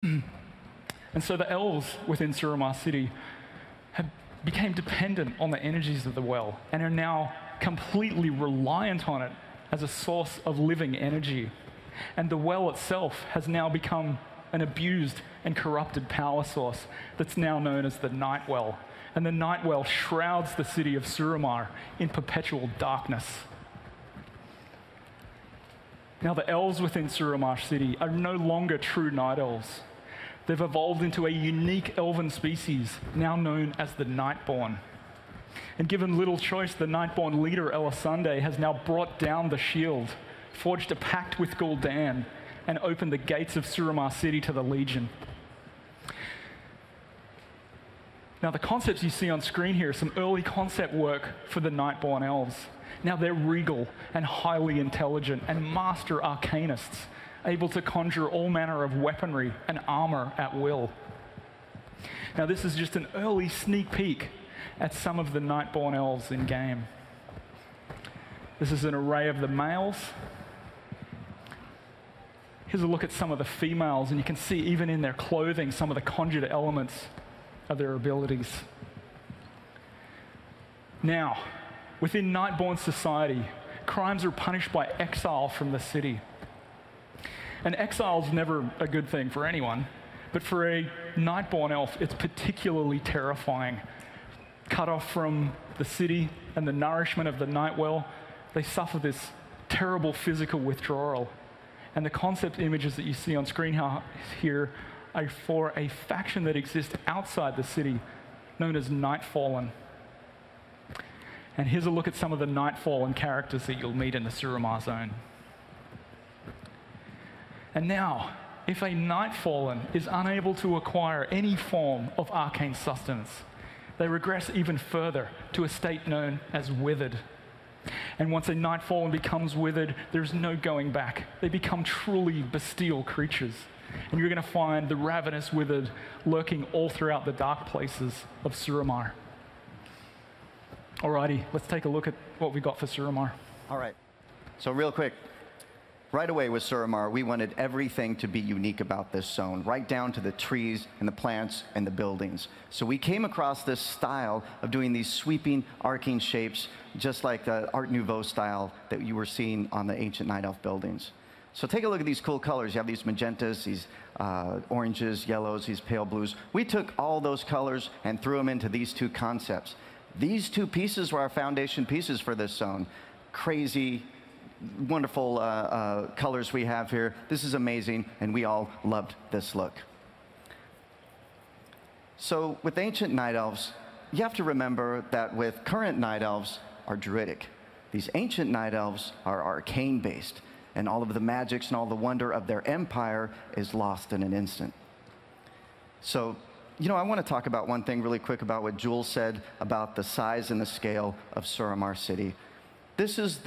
And so the elves within Suramar City became dependent on the energies of the well and are now completely reliant on it as a source of living energy. And the well itself has now become an abused and corrupted power source that's now known as the Night Well. And the Night Well shrouds the city of Suramar in perpetual darkness. Now, the elves within Suramar City are no longer true night elves. They've evolved into a unique elven species, now known as the Nightborn. And given little choice, the Nightborn leader, Elisande, has now brought down the shield, forged a pact with Gul'dan, and opened the gates of Suramar City to the Legion. Now, the concepts you see on screen here are some early concept work for the Nightborn elves. Now, they're regal and highly intelligent and master arcanists, able to conjure all manner of weaponry and armor at will. Now, this is just an early sneak peek at some of the Nightborn elves in game. This is an array of the males. Here's a look at some of the females, and you can see even in their clothing some of the conjured elements of their abilities. Now, within Nightborn society, crimes are punished by exile from the city. And exile's never a good thing for anyone, but for a Nightborn elf, it's particularly terrifying. Cut off from the city and the nourishment of the Nightwell, they suffer this terrible physical withdrawal. And the concept images that you see on screen here are for a faction that exists outside the city, known as Nightfallen. And here's a look at some of the Nightfallen characters that you'll meet in the Suramar Zone. And now, if a Nightfallen is unable to acquire any form of arcane sustenance, they regress even further to a state known as withered. And once a Nightfallen becomes withered, there's no going back. They become truly bestial creatures. And you're going to find the ravenous withered lurking all throughout the dark places of Suramar. Alrighty, let's take a look at what we got for Suramar. All right, so real quick. Right away with Suramar, we wanted everything to be unique about this zone, right down to the trees and the plants and the buildings. So we came across this style of doing these sweeping, arcing shapes, just like the Art Nouveau style that you were seeing on the ancient Night Elf buildings. So take a look at these cool colors. You have these magentas, these oranges, yellows, these pale blues. We took all those colors and threw them into these two concepts. These two pieces were our foundation pieces for this zone. Crazy, wonderful colors we have here. This is amazing, and we all loved this look. So with ancient Night Elves, you have to remember that with current Night Elves are druidic. These ancient Night Elves are arcane-based, and all of the magics and all the wonder of their empire is lost in an instant. So, you know, I want to talk about one thing really quick about what Jules said about the size and the scale of Suramar City. This is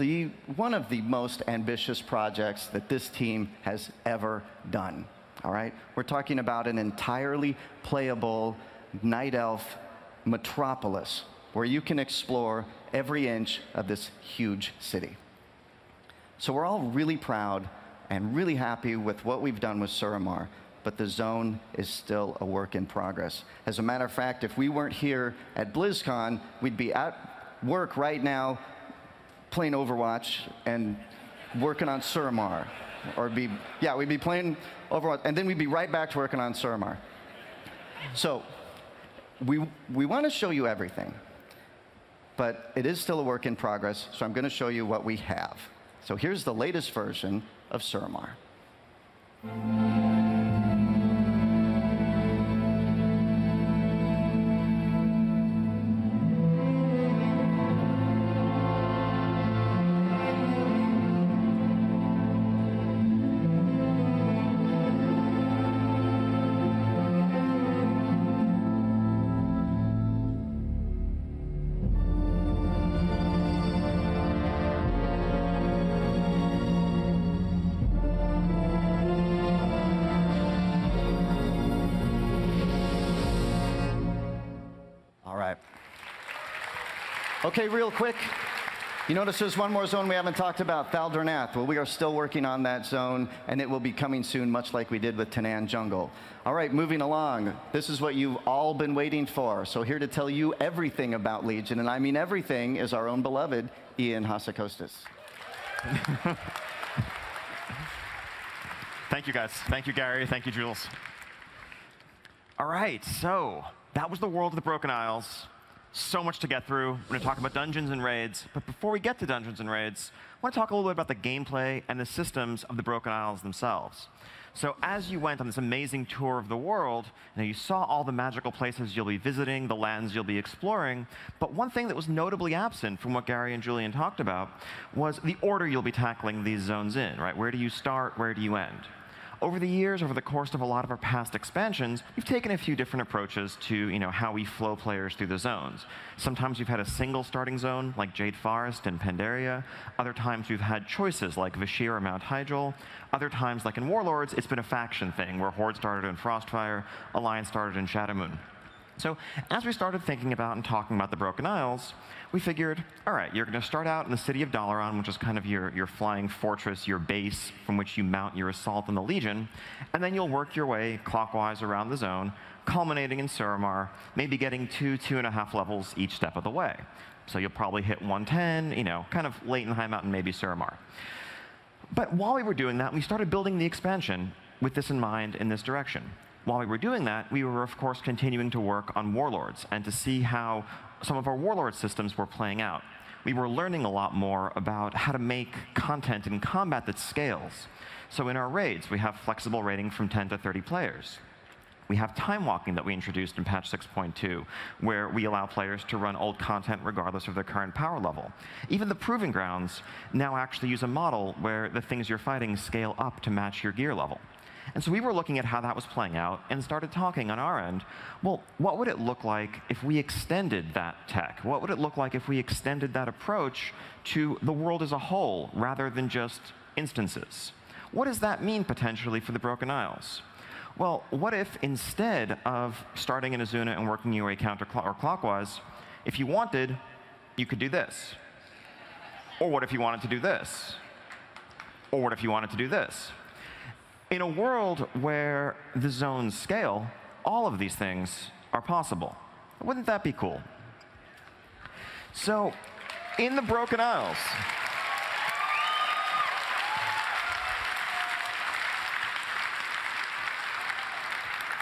one of the most ambitious projects that this team has ever done, all right? We're talking about an entirely playable Night Elf metropolis where you can explore every inch of this huge city. So we're all really proud and really happy with what we've done with Suramar, but the zone is still a work in progress. As a matter of fact, if we weren't here at Blizzcon, we'd be at work right now playing Overwatch and working on Suramar. Or we'd be playing Overwatch, and then we'd be right back to working on Suramar. So we want to show you everything, but it is still a work in progress, so I'm going to show you what we have. So here's the latest version of Suramar. Okay, real quick, You notice there's one more zone we haven't talked about, Thaldernath. Well, we are still working on that zone, and it will be coming soon, much like we did with Tanan Jungle. All right, moving along. This is what you've all been waiting for. So here to tell you everything about Legion, and I mean everything, is our own beloved Ian Hassakostas. Thank you, guys. Thank you, Gary. Thank you, Jules. All right, so that was the world of the Broken Isles. So much to get through. We're going to talk about dungeons and raids. But before we get to dungeons and raids, I want to talk a little bit about the gameplay and the systems of the Broken Isles themselves. So as you went on this amazing tour of the world, you saw all the magical places you'll be visiting, the lands you'll be exploring. But one thing that was notably absent from what Gary and Julian talked about was the order you'll be tackling these zones in, right? Where do you start? Where do you end? Over the years, over the course of a lot of our past expansions, we've taken a few different approaches to how we flow players through the zones. Sometimes we've had a single starting zone, like Jade Forest and Pandaria. Other times we've had choices, like Vashir or Mount Hyjal. Other times, like in Warlords, it's been a faction thing, where Horde started in Frostfire, Alliance started in Shadowmoon. So as we started thinking about and talking about the Broken Isles, we figured, all right, you're going to start out in the city of Dalaran, which is kind of your flying fortress, your base from which you mount your assault on the Legion, and then you'll work your way clockwise around the zone, culminating in Suramar, maybe getting 2.5 levels each step of the way. So you'll probably hit 110, kind of late in High Mountain, maybe Suramar. But while we were doing that, we started building the expansion with this in mind in this direction. While we were doing that, we were, of course, continuing to work on Warlords and to see how some of our Warlord systems were playing out. We were learning a lot more about how to make content in combat that scales. So in our raids, we have flexible raiding from 10 to 30 players. We have time walking that we introduced in patch 6.2, where we allow players to run old content regardless of their current power level. Even the Proving Grounds now actually use a model where the things you're fighting scale up to match your gear level. And so we were looking at how that was playing out and started talking on our end, well, what would it look like if we extended that tech? What would it look like if we extended that approach to the world as a whole rather than just instances? What does that mean potentially for the Broken Isles? Well, what if instead of starting in Azuna and working your way counterclockwise, if you wanted, you could do this? Or what if you wanted to do this? Or what if you wanted to do this? In a world where the zones scale, all of these things are possible. Wouldn't that be cool? So, in the Broken Isles,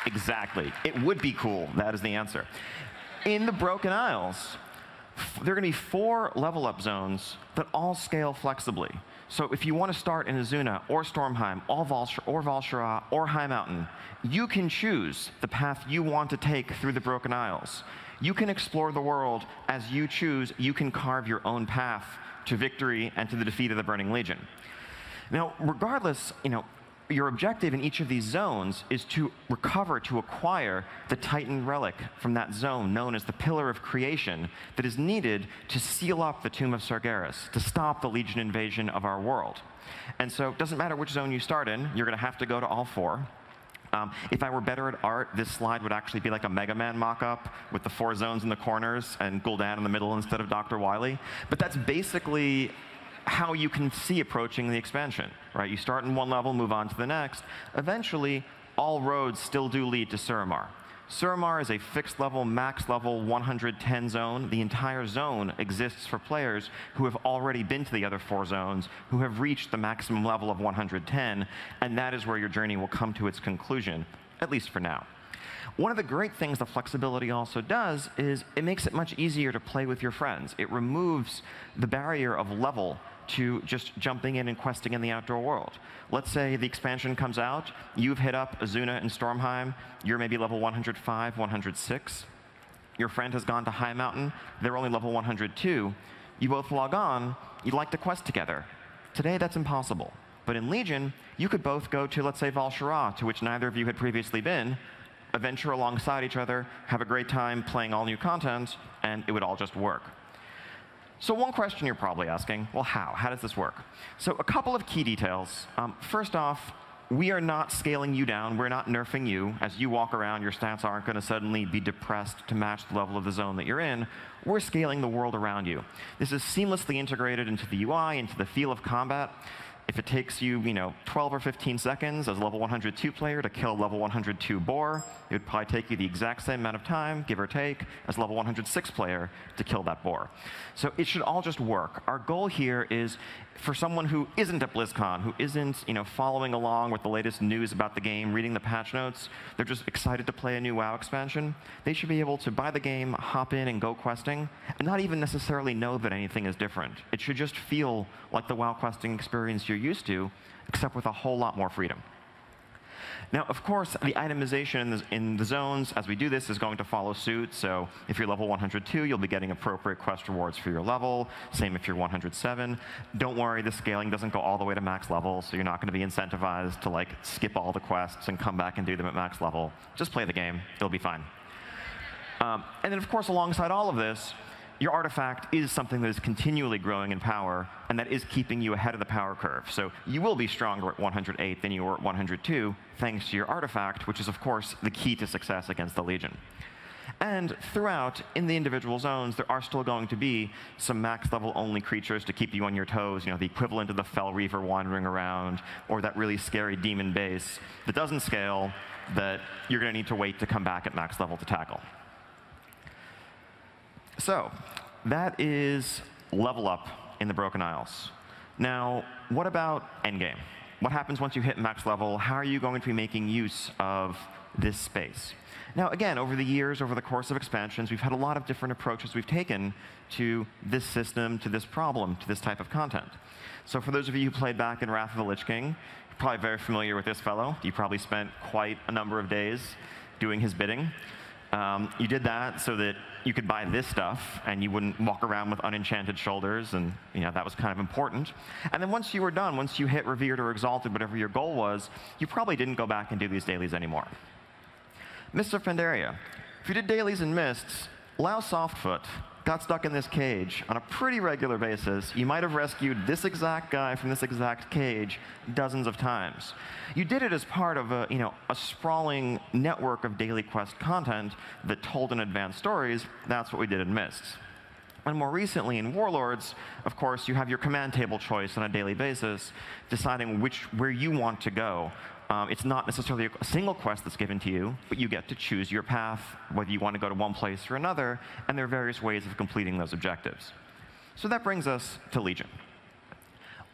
exactly. It would be cool. That is the answer. In the Broken Isles, there are going to be 4 level-up zones that all scale flexibly. So if you want to start in Azuna, or Stormheim, or Val'Sharah, or High Mountain, you can choose the path you want to take through the Broken Isles. You can explore the world as you choose. You can carve your own path to victory and to the defeat of the Burning Legion. Now, regardless, your objective in each of these zones is to recover, to acquire the Titan relic from that zone known as the Pillar of Creation that is needed to seal up the Tomb of Sargeras, to stop the Legion invasion of our world. And so it doesn't matter which zone you start in, you're going to have to go to all 4. If I were better at art, this slide would actually be like a Mega Man mock-up with the 4 zones in the corners and Gul'dan in the middle instead of Dr. Wily. But that's basically how you can see approaching the expansion, right? You start in one level, move on to the next. Eventually, all roads still do lead to Suramar. Suramar is a fixed level, max level 110 zone. The entire zone exists for players who have already been to the other 4 zones, who have reached the maximum level of 110, and that is where your journey will come to its conclusion, at least for now. One of the great things the flexibility also does is it makes it much easier to play with your friends. It removes the barrier of level to just jumping in and questing in the outdoor world. Let's say the expansion comes out, you've hit up Azuna and Stormheim, you're maybe level 105, 106. Your friend has gone to High Mountain, they're only level 102. You both log on, you'd like to quest together. Today, that's impossible. But in Legion, you could both go to, let's say, Val'Sharah, to which neither of you had previously been, adventure alongside each other, have a great time playing all new content, and it would all just work. So one question you're probably asking, well, how? How does this work? So a couple of key details. First off, we are not scaling you down. We're not nerfing you. As you walk around, your stats aren't going to suddenly be depressed to match the level of the zone that you're in. We're scaling the world around you. This is seamlessly integrated into the UI, into the feel of combat. If it takes you, 12 or 15 seconds as a level 102 player to kill a level 102 boar, it would probably take you the exact same amount of time, give or take, as a level 106 player to kill that boar. So it should all just work. Our goal here is for someone who isn't at Blizzcon, who isn't, following along with the latest news about the game, reading the patch notes, they're just excited to play a new WoW expansion. They should be able to buy the game, hop in, and go questing, and not even necessarily know that anything is different. It should just feel like the WoW questing experience you're used to, except with a whole lot more freedom. Now, of course, the itemization in the zones as we do this is going to follow suit. So if you're level 102, you'll be getting appropriate quest rewards for your level. Same if you're 107. Don't worry, the scaling doesn't go all the way to max level, so you're not going to be incentivized to skip all the quests and come back and do them at max level. Just play the game. It'll be fine. And then, of course, alongside all of this, your artifact is something that is continually growing in power, and that is keeping you ahead of the power curve. So you will be stronger at 108 than you were at 102, thanks to your artifact, which is, of course, the key to success against the Legion. And throughout, in the individual zones, there are still going to be some max-level only creatures to keep you on your toes, the equivalent of the Fell Reaver wandering around, or that really scary demon base that doesn't scale, that you're going to need to wait to come back at max level to tackle. So that is level up in the Broken Isles. Now, what about endgame? What happens once you hit max level? How are you going to be making use of this space? Now, again, over the years, over the course of expansions, we've had a lot of different approaches we've taken to this system, to this problem, to this type of content. So for those of you who played back in Wrath of the Lich King, you're probably very familiar with this fellow. You probably spent quite a number of days doing his bidding. You did that so that you could buy this stuff, and you wouldn't walk around with unenchanted shoulders, and that was kind of important. And then once you were done, once you hit Revered or Exalted, whatever your goal was, you probably didn't go back and do these dailies anymore. Mists of Pandaria. If you did dailies in Mists, Lao Softfoot got stuck in this cage on a pretty regular basis. You might have rescued this exact guy from this exact cage dozens of times. You did it as part of a sprawling network of daily quest content that told in advanced stories. That's what we did in Mists. And more recently in Warlords, of course, you have your command table choice on a daily basis, deciding where you want to go. It's not necessarily a single quest that's given to you, but you get to choose your path, whether you want to go to one place or another, and there are various ways of completing those objectives. So that brings us to Legion.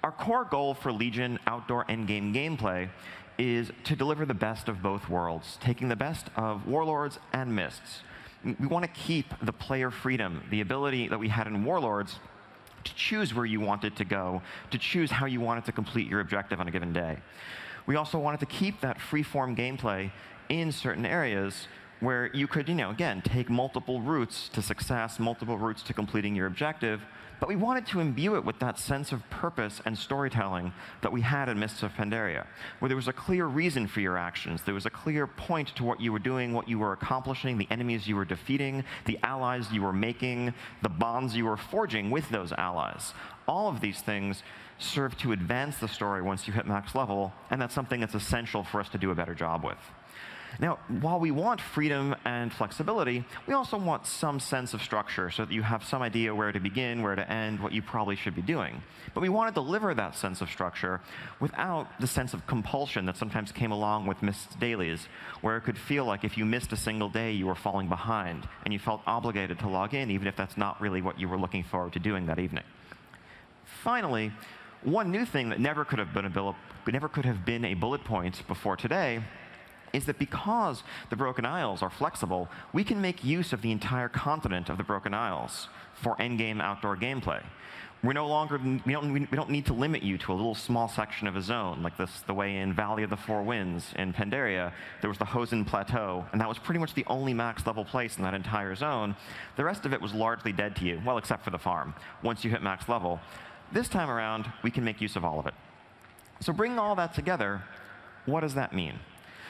Our core goal for Legion outdoor endgame gameplay is to deliver the best of both worlds, taking the best of Warlords and Mists. We want to keep the player freedom, the ability that we had in Warlords to choose where you wanted to go, to choose how you wanted to complete your objective on a given day. We also wanted to keep that free-form gameplay in certain areas where you could, again, take multiple routes to success, multiple routes to completing your objective, but we wanted to imbue it with that sense of purpose and storytelling that we had in Mists of Pandaria, where there was a clear reason for your actions. There was a clear point to what you were doing, what you were accomplishing, the enemies you were defeating, the allies you were making, the bonds you were forging with those allies. All of these things serve to advance the story once you hit max level, and that's something that's essential for us to do a better job with. Now, while we want freedom and flexibility, we also want some sense of structure so that you have some idea where to begin, where to end, what you probably should be doing. But we want to deliver that sense of structure without the sense of compulsion that sometimes came along with missed dailies, where it could feel like if you missed a single day, you were falling behind, and you felt obligated to log in, even if that's not really what you were looking forward to doing that evening. Finally, one new thing that never could have been a bullet point before today is that because the Broken Isles are flexible, we can make use of the entire continent of the Broken Isles for endgame outdoor gameplay. We don't need to limit you to a little small section of a zone, like the way in Valley of the Four Winds in Pandaria, there was the Hosen Plateau, and that was pretty much the only max level place in that entire zone. The rest of it was largely dead to you, well, except for the farm, once you hit max level. This time around, we can make use of all of it. So bringing all that together, what does that mean?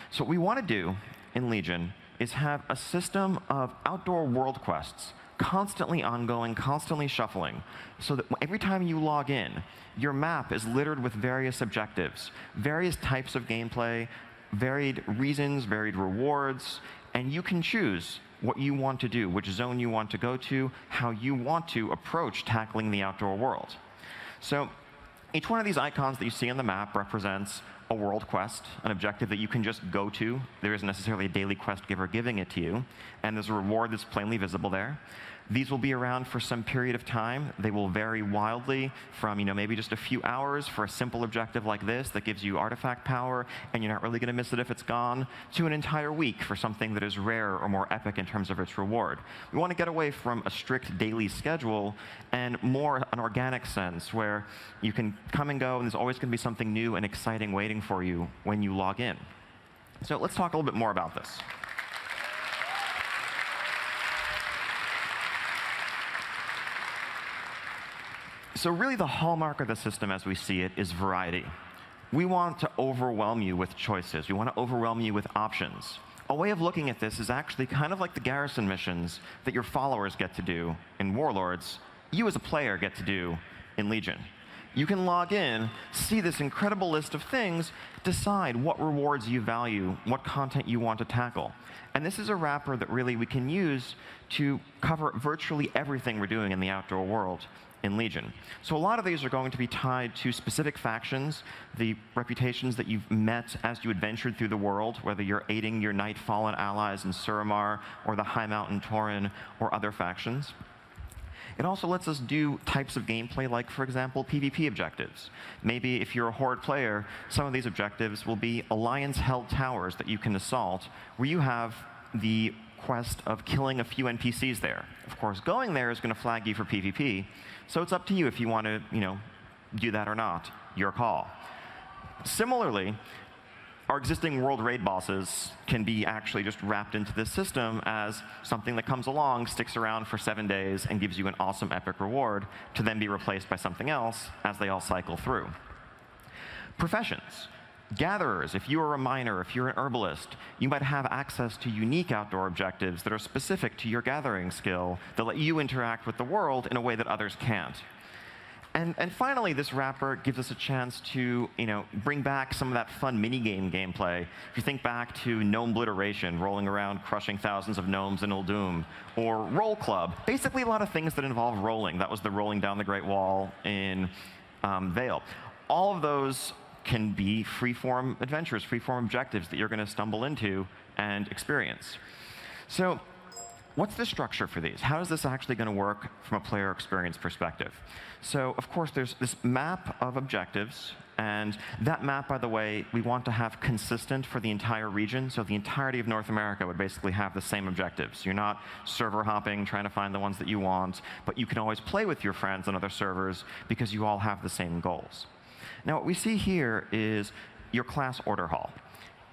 So what we want to do in Legion is have a system of outdoor world quests constantly ongoing, constantly shuffling, so that every time you log in, your map is littered with various objectives, various types of gameplay, varied reasons, varied rewards, and you can choose what you want to do, which zone you want to go to, how you want to approach tackling the outdoor world. So each one of these icons that you see on the map represents a world quest, an objective that you can just go to. There isn't necessarily a daily quest giver giving it to you, and there's a reward that's plainly visible there. These will be around for some period of time. They will vary wildly from maybe just a few hours for a simple objective like this that gives you artifact power, and you're not really going to miss it if it's gone, to an entire week for something that is rare or more epic in terms of its reward. We want to get away from a strict daily schedule and more an organic sense where you can come and go, and there's always going to be something new and exciting waiting for you when you log in. So let's talk a little bit more about this. So really the hallmark of the system as we see it is variety. We want to overwhelm you with choices. We want to overwhelm you with options. A way of looking at this is actually kind of like the garrison missions that your followers get to do in Warlords, you as a player get to do in Legion. You can log in, see this incredible list of things, decide what rewards you value, what content you want to tackle. And this is a wrapper that really we can use to cover virtually everything we're doing in the outdoor world in Legion. So a lot of these are going to be tied to specific factions, the reputations that you've met as you adventured through the world, whether you're aiding your Nightfallen allies in Suramar, or the High Mountain Tauren, or other factions. It also lets us do types of gameplay like, for example, PvP objectives. Maybe if you're a Horde player, some of these objectives will be Alliance-held towers that you can assault, where you have the quest of killing a few NPCs there. Of course, going there is going to flag you for PvP, so it's up to you if you want to, do that or not. Your call. Similarly, our existing world raid bosses can be actually just wrapped into this system as something that comes along, sticks around for 7 days, and gives you an awesome epic reward to then be replaced by something else as they all cycle through. Professions. Gatherers, if you are a miner, if you're an herbalist, you might have access to unique outdoor objectives that are specific to your gathering skill that let you interact with the world in a way that others can't. And finally, this wrapper gives us a chance to bring back some of that fun minigame gameplay. If you think back to Gnome Obliteration, rolling around crushing thousands of gnomes in Uldum, or Roll Club, basically a lot of things that involve rolling. That was the rolling down the Great Wall in Vale. All of those can be free-form adventures, free-form objectives that you're going to stumble into and experience. So what's the structure for these? How is this actually going to work from a player experience perspective? So of course, there's this map of objectives. And that map, by the way, we want to have consistent for the entire region. So the entirety of North America would basically have the same objectives. You're not server hopping, trying to find the ones that you want. But you can always play with your friends on other servers because you all have the same goals. Now, what we see here is your class order hall.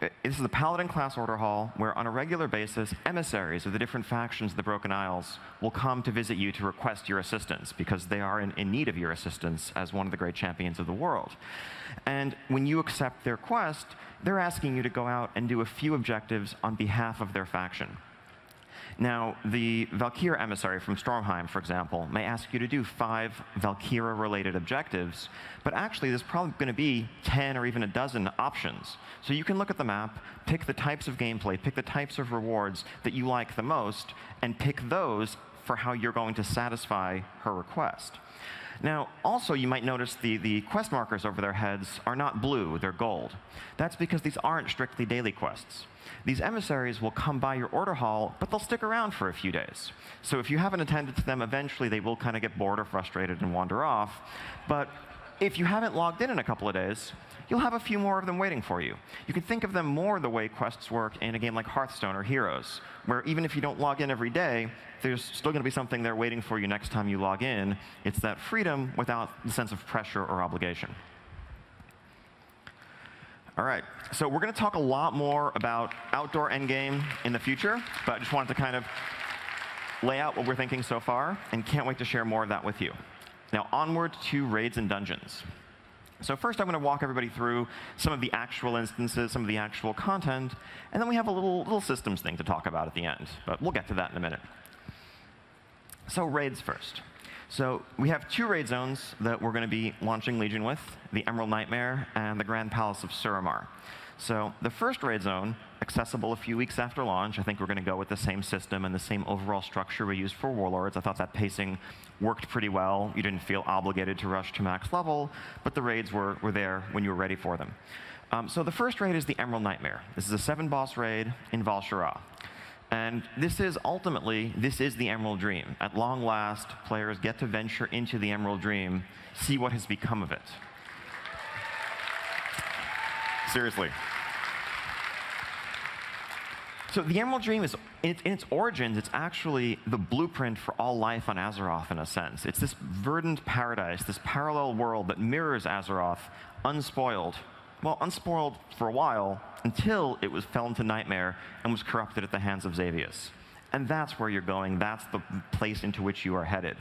This is the Paladin class order hall, where on a regular basis, emissaries of the different factions of the Broken Isles will come to visit you to request your assistance, because they are in need of your assistance as one of the great champions of the world. And when you accept their quest, they're asking you to go out and do a few objectives on behalf of their faction. Now, the Valkyria emissary from Stormheim, for example, may ask you to do 5 Valkyria-related objectives, but actually there's probably going to be 10 or even a dozen options. So you can look at the map, pick the types of gameplay, pick the types of rewards that you like the most, and pick those for how you're going to satisfy her request. Now, also, you might notice the quest markers over their heads are not blue, they're gold. That's because these aren't strictly daily quests. These emissaries will come by your order hall, but they'll stick around for a few days. So if you haven't attended to them, eventually they will kind of get bored or frustrated and wander off. But if you haven't logged in a couple of days, you'll have a few more of them waiting for you. You can think of them more the way quests work in a game like Hearthstone or Heroes, where even if you don't log in every day, there's still going to be something there waiting for you next time you log in. It's that freedom without the sense of pressure or obligation. All right, so we're going to talk a lot more about outdoor endgame in the future, but I just wanted to kind of lay out what we're thinking so far, and can't wait to share more of that with you. Now, onward to raids and dungeons. So first, I'm going to walk everybody through some of the actual instances, some of the actual content, and then we have a little systems thing to talk about at the end, but we'll get to that in a minute. So raids first. So we have 2 raid zones that we're going to be launching Legion with, the Emerald Nightmare and the Grand Palace of Suramar. So the first raid zone, accessible a few weeks after launch. I think we're going to go with the same system and the same overall structure we used for Warlords. I thought that pacing worked pretty well. You didn't feel obligated to rush to max level, but the raids were there when you were ready for them. So the first raid is the Emerald Nightmare. This is a 7-boss raid in Val'Sharah. And this is the Emerald Dream. At long last, players get to venture into the Emerald Dream, see what has become of it. Seriously. So the Emerald Dream is, in its origins, it's actually the blueprint for all life on Azeroth, in a sense. It's this verdant paradise, this parallel world that mirrors Azeroth, unspoiled. Well, unspoiled for a while, until it fell into nightmare and was corrupted at the hands of Xavius. And that's where you're going. That's the place into which you are headed.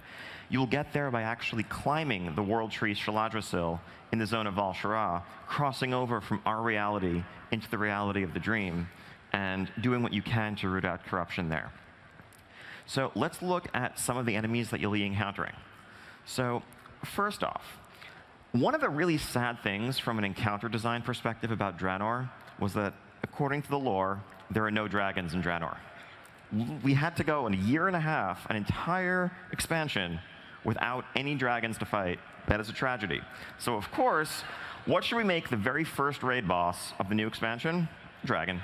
You'll get there by actually climbing the World Tree Shaladrasil in the zone of Val'Sharah, crossing over from our reality into the reality of the dream, and doing what you can to root out corruption there. So let's look at some of the enemies that you'll be encountering. So first off, one of the really sad things from an encounter design perspective about Draenor was that, according to the lore, there are no dragons in Draenor. We had to go in a year and a half, an entire expansion, without any dragons to fight. That is a tragedy. So of course, what should we make the very first raid boss of the new expansion? Dragon.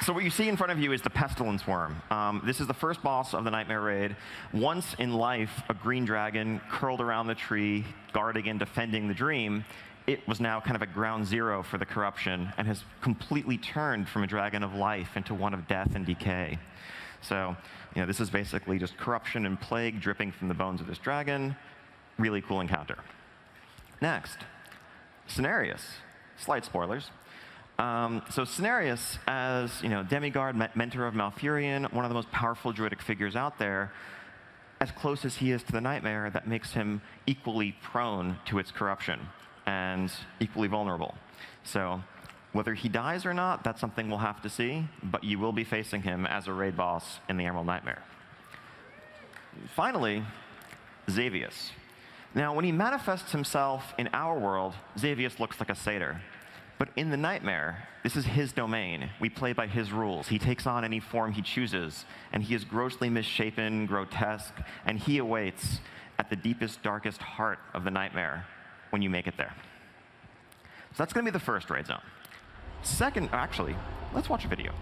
So what you see in front of you is the Pestilence Worm. This is the first boss of the Nightmare Raid. Once in life, a green dragon curled around the tree, guarding and defending the dream. It was now kind of a ground zero for the corruption and has completely turned from a dragon of life into one of death and decay. So, this is basically just corruption and plague dripping from the bones of this dragon. Really cool encounter. Next, Cenarius. Slight spoilers. So Cenarius, as demigod, mentor of Malfurion, one of the most powerful druidic figures out there, as close as he is to the Nightmare, that makes him equally prone to its corruption and equally vulnerable. So whether he dies or not, that's something we'll have to see, but you will be facing him as a raid boss in the Emerald Nightmare. Finally, Xavius. Now, when he manifests himself in our world, Xavius looks like a satyr. But in the Nightmare, this is his domain. We play by his rules. He takes on any form he chooses, and he is grossly misshapen, grotesque, and he awaits at the deepest, darkest heart of the Nightmare when you make it there. So that's going to be the first raid zone. Second, actually, let's watch a video.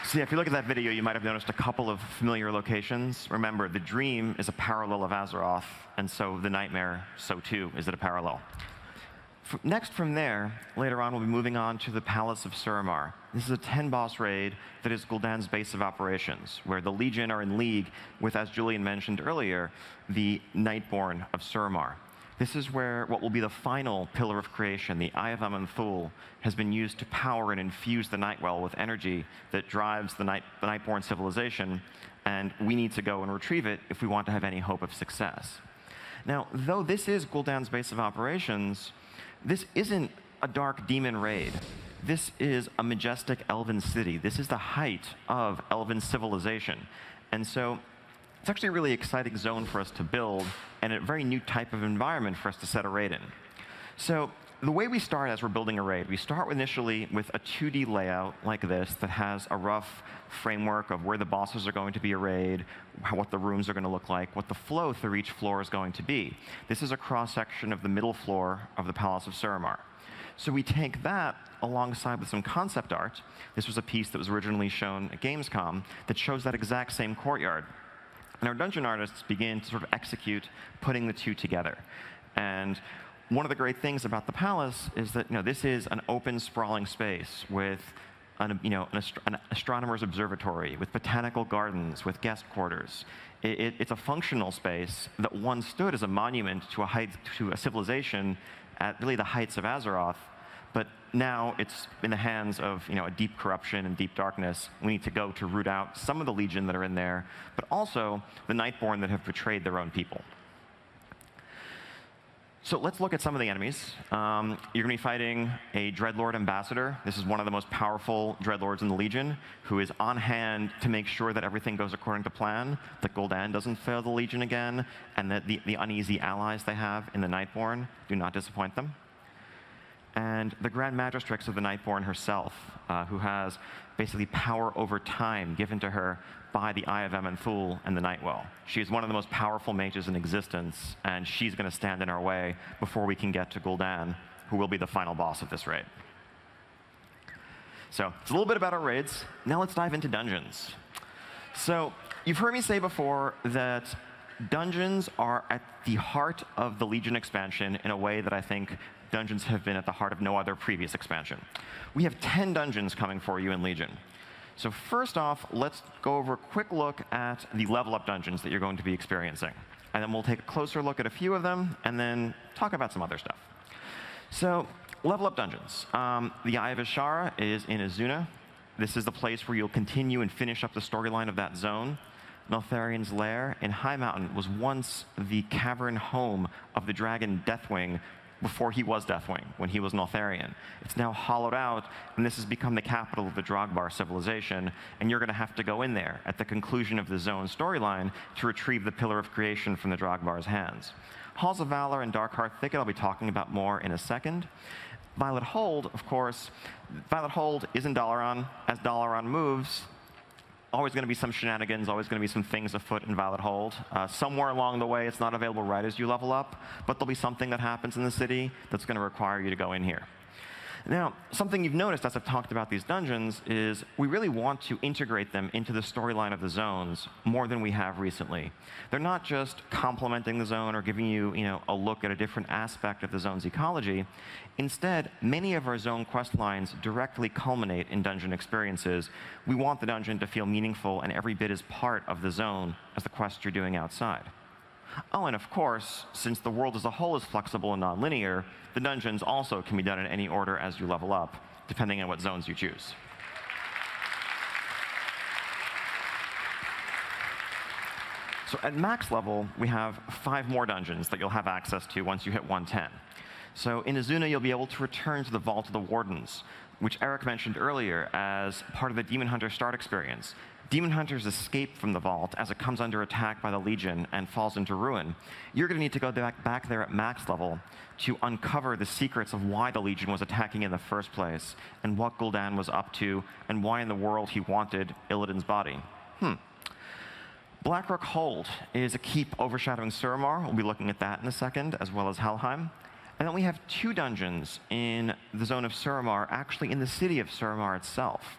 So yeah, if you look at that video, you might have noticed a couple of familiar locations. Remember, the dream is a parallel of Azeroth, and so the Nightmare, so too, is it a parallel. Next from there, later on, we'll be moving on to the Palace of Suramar. This is a 10-boss raid that is Gul'dan's base of operations, where the Legion are in league with, as Julian mentioned earlier, the Nightborn of Suramar. This is where what will be the final pillar of creation, the Eye of Aman'Thul, has been used to power and infuse the Nightwell with energy that drives the Nightborn civilization, and we need to go and retrieve it if we want to have any hope of success. Now, though this is Gul'dan's base of operations, this isn't a dark demon raid. This is a majestic elven city. This is the height of elven civilization. And so it's actually a really exciting zone for us to build and a very new type of environment for us to set a raid in. So the way we start as we're building a raid, we start initially with a 2D layout like this that has a rough framework of where the bosses are going to be arrayed, what the rooms are going to look like, what the flow through each floor is going to be. This is a cross-section of the middle floor of the Palace of Suramar. So we take that alongside with some concept art. This was a piece that was originally shown at Gamescom that shows that exact same courtyard. And our dungeon artists begin to sort of execute putting the two together. And one of the great things about the palace is that this is an open, sprawling space with an astronomer's observatory with botanical gardens, with guest quarters. It's a functional space that once stood as a monument to a civilization at really the heights of Azeroth, but now it's in the hands of a deep corruption and deep darkness. We need to go to root out some of the Legion that are in there, but also the Nightborn that have betrayed their own people. So let's look at some of the enemies. You're going to be fighting a Dreadlord Ambassador. This is one of the most powerful Dreadlords in the Legion, who is on hand to make sure that everything goes according to plan, that Gul'dan doesn't fail the Legion again, and that the uneasy allies they have in the Nightborn do not disappoint them. And the Grand Magistrix of the Nightborn herself, who has basically power over time given to her by the Eye of Aman'Thul and the Nightwell. She is one of the most powerful mages in existence, and she's going to stand in our way before we can get to Gul'dan, who will be the final boss of this raid. So it's a little bit about our raids. Now let's dive into dungeons. So you've heard me say before that dungeons are at the heart of the Legion expansion in a way that I think dungeons have been at the heart of no other previous expansion. We have 10 dungeons coming for you in Legion. So first off, let's go over a quick look at the level up dungeons that you're going to be experiencing. And then we'll take a closer look at a few of them, and then talk about some other stuff. So level up dungeons. The Eye of Ishara is in Azuna. This is the place where you'll continue and finish up the storyline of that zone. Neltharion's Lair in High Mountain was once the cavern home of the dragon Deathwing, before he was Deathwing, when he was Neltharion. It's now hollowed out, and this has become the capital of the Drogbar civilization, and you're going to have to go in there at the conclusion of the zone storyline to retrieve the Pillar of Creation from the Drogbar's hands. Halls of Valor and Darkheart Thicket I'll be talking about more in a second. Violet Hold, of course, Violet Hold is in Dalaran. As Dalaran moves, always going to be some shenanigans, always going to be some things afoot in Violet Hold. Somewhere along the way, it's not available right as you level up, but there'll be something that happens in the city that's going to require you to go in here. Now, something you've noticed as I've talked about these dungeons is we really want to integrate them into the storyline of the zones more than we have recently. They're not just complementing the zone or giving you, a look at a different aspect of the zone's ecology. Instead, many of our zone quest lines directly culminate in dungeon experiences. We want the dungeon to feel meaningful and every bit as part of the zone as the quest you're doing outside. Oh, and of course, since the world as a whole is flexible and nonlinear, the dungeons also can be done in any order as you level up, depending on what zones you choose. So at max level, we have 5 more dungeons that you'll have access to once you hit 110. So in Azuna, you'll be able to return to the Vault of the Wardens, which Eric mentioned earlier as part of the Demon Hunter start experience. Demon Hunters escape from the vault as it comes under attack by the Legion and falls into ruin. You're going to need to go back there at max level to uncover the secrets of why the Legion was attacking in the first place, and what Gul'dan was up to, and why in the world he wanted Illidan's body. Blackrock Hold is a keep overshadowing Suramar. We'll be looking at that in a second, as well as Helheim. And then we have 2 dungeons in the zone of Suramar, actually in the city of Suramar itself.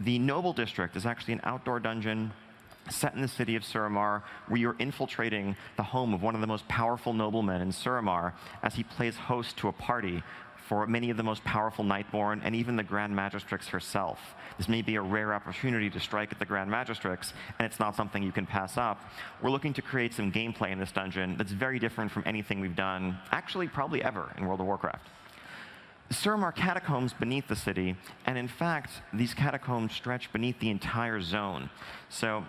The Noble District is actually an outdoor dungeon set in the city of Suramar, where you're infiltrating the home of one of the most powerful noblemen in Suramar as he plays host to a party for many of the most powerful Nightborn and even the Grand Magistrix herself. This may be a rare opportunity to strike at the Grand Magistrix, and it's not something you can pass up. We're looking to create some gameplay in this dungeon that's very different from anything we've done, actually probably ever, in World of Warcraft. The Suramar catacombs beneath the city, and in fact, these catacombs stretch beneath the entire zone. So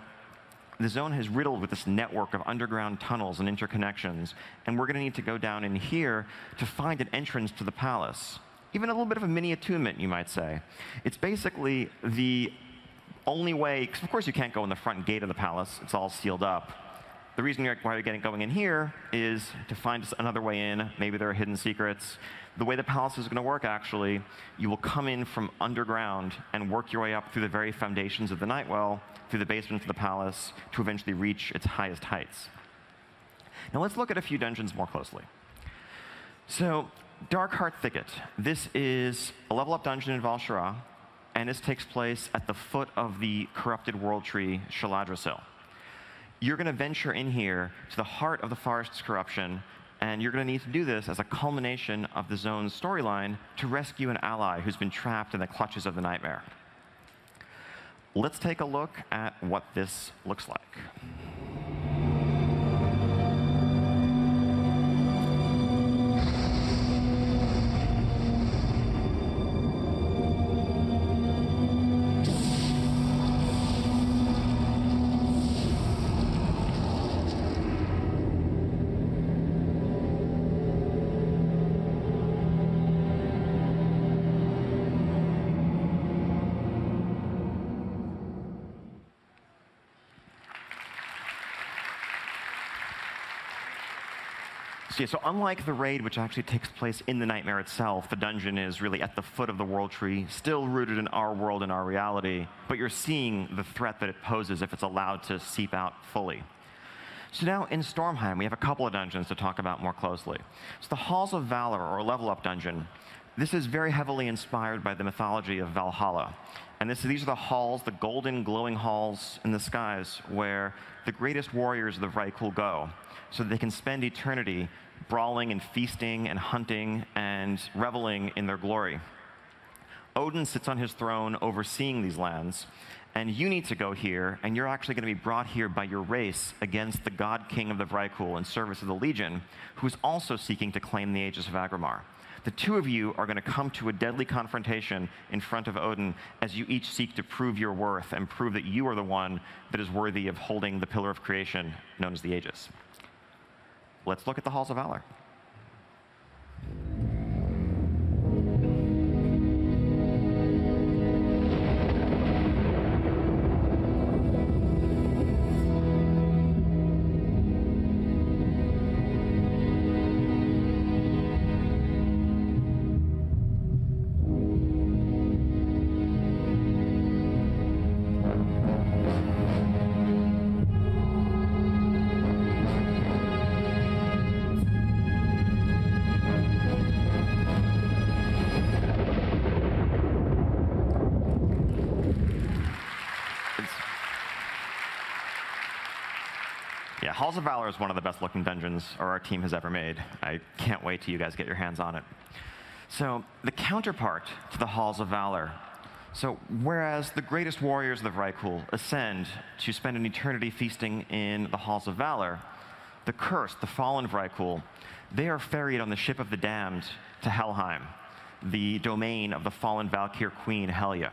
the zone is riddled with this network of underground tunnels and interconnections, and we're going to need to go down in here to find an entrance to the palace. Even a little bit of a mini attunement, you might say. It's basically the only way, because of course you can't go in the front gate of the palace, it's all sealed up. The reason why you're going in here is to find another way in. Maybe there are hidden secrets. The way the palace is going to work, actually, you will come in from underground and work your way up through the very foundations of the Nightwell, through the basement of the palace, to eventually reach its highest heights. Now let's look at a few dungeons more closely. So, Darkheart Thicket. This is a level-up dungeon in Val'Sharah, and this takes place at the foot of the corrupted world tree, Shaladrasil. You're going to venture in here to the heart of the forest's corruption, and you're going to need to do this as a culmination of the zone's storyline to rescue an ally who's been trapped in the clutches of the nightmare. let's take a look at what this looks like. So unlike the raid, which actually takes place in the nightmare itself, the dungeon is really at the foot of the world tree, still rooted in our world and our reality, but you're seeing the threat that it poses if it's allowed to seep out fully. So now in Stormheim, we have a couple of dungeons to talk about more closely. So the Halls of Valor, or Level Up Dungeon, this is very heavily inspired by the mythology of Valhalla. And these are the halls, the golden, glowing halls in the skies, where the greatest warriors of the Vrykul go, so that they can spend eternity brawling and feasting and hunting and reveling in their glory. Odin sits on his throne overseeing these lands, and you need to go here, and you're actually going to be brought here by your race against the god king of the Vrykul in service of the Legion, who's also seeking to claim the Aegis of Agrimar. The two of you are going to come to a deadly confrontation in front of Odin as you each seek to prove your worth and prove that you are the one that is worthy of holding the pillar of creation known as the Aegis. Let's look at the Halls of Valor. Yeah, Halls of Valor is one of the best looking dungeons our team has ever made. I can't wait till you guys get your hands on it. So the counterpart to the Halls of Valor. So whereas the greatest warriors of the Vrykul ascend to spend an eternity feasting in the Halls of Valor, the cursed, the fallen Vrykul, they are ferried on the ship of the damned to Helheim, the domain of the fallen Valkyr queen Helya.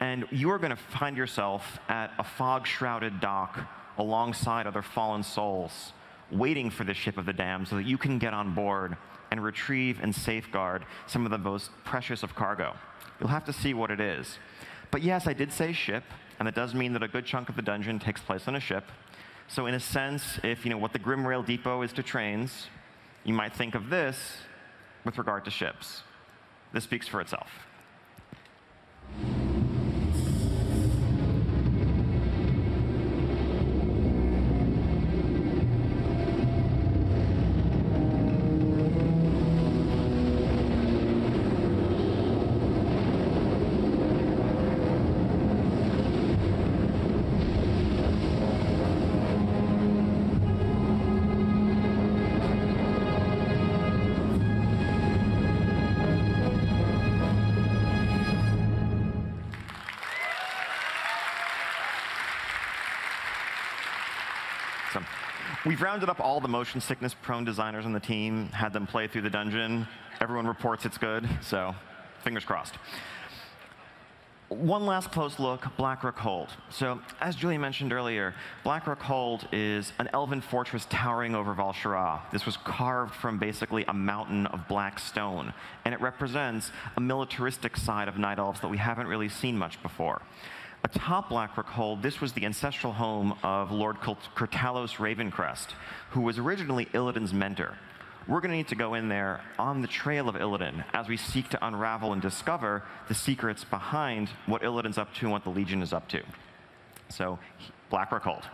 And you are going to find yourself at a fog-shrouded dock alongside other fallen souls, waiting for the ship of the damned so that you can get on board and retrieve and safeguard some of the most precious of cargo. You'll have to see what it is. But yes, I did say ship, and that does mean that a good chunk of the dungeon takes place on a ship. So in a sense, if you know what the Grimrail Depot is to trains, you might think of this with regard to ships. This speaks for itself. We've rounded up all the motion sickness prone designers on the team, had them play through the dungeon. Everyone reports it's good, so fingers crossed. One last close look, Blackrock Hold. So as Julia mentioned earlier, Blackrock Hold is an elven fortress towering over Val'Sharah. This was carved from basically a mountain of black stone, and it represents a militaristic side of Night Elves that we haven't really seen much before. Atop Blackrock Hold, this was the ancestral home of Lord Kurtalos Ravencrest, who was originally Illidan's mentor. We're going to need to go in there on the trail of Illidan as we seek to unravel and discover the secrets behind what Illidan's up to and what the Legion is up to. So, Blackrock Hold.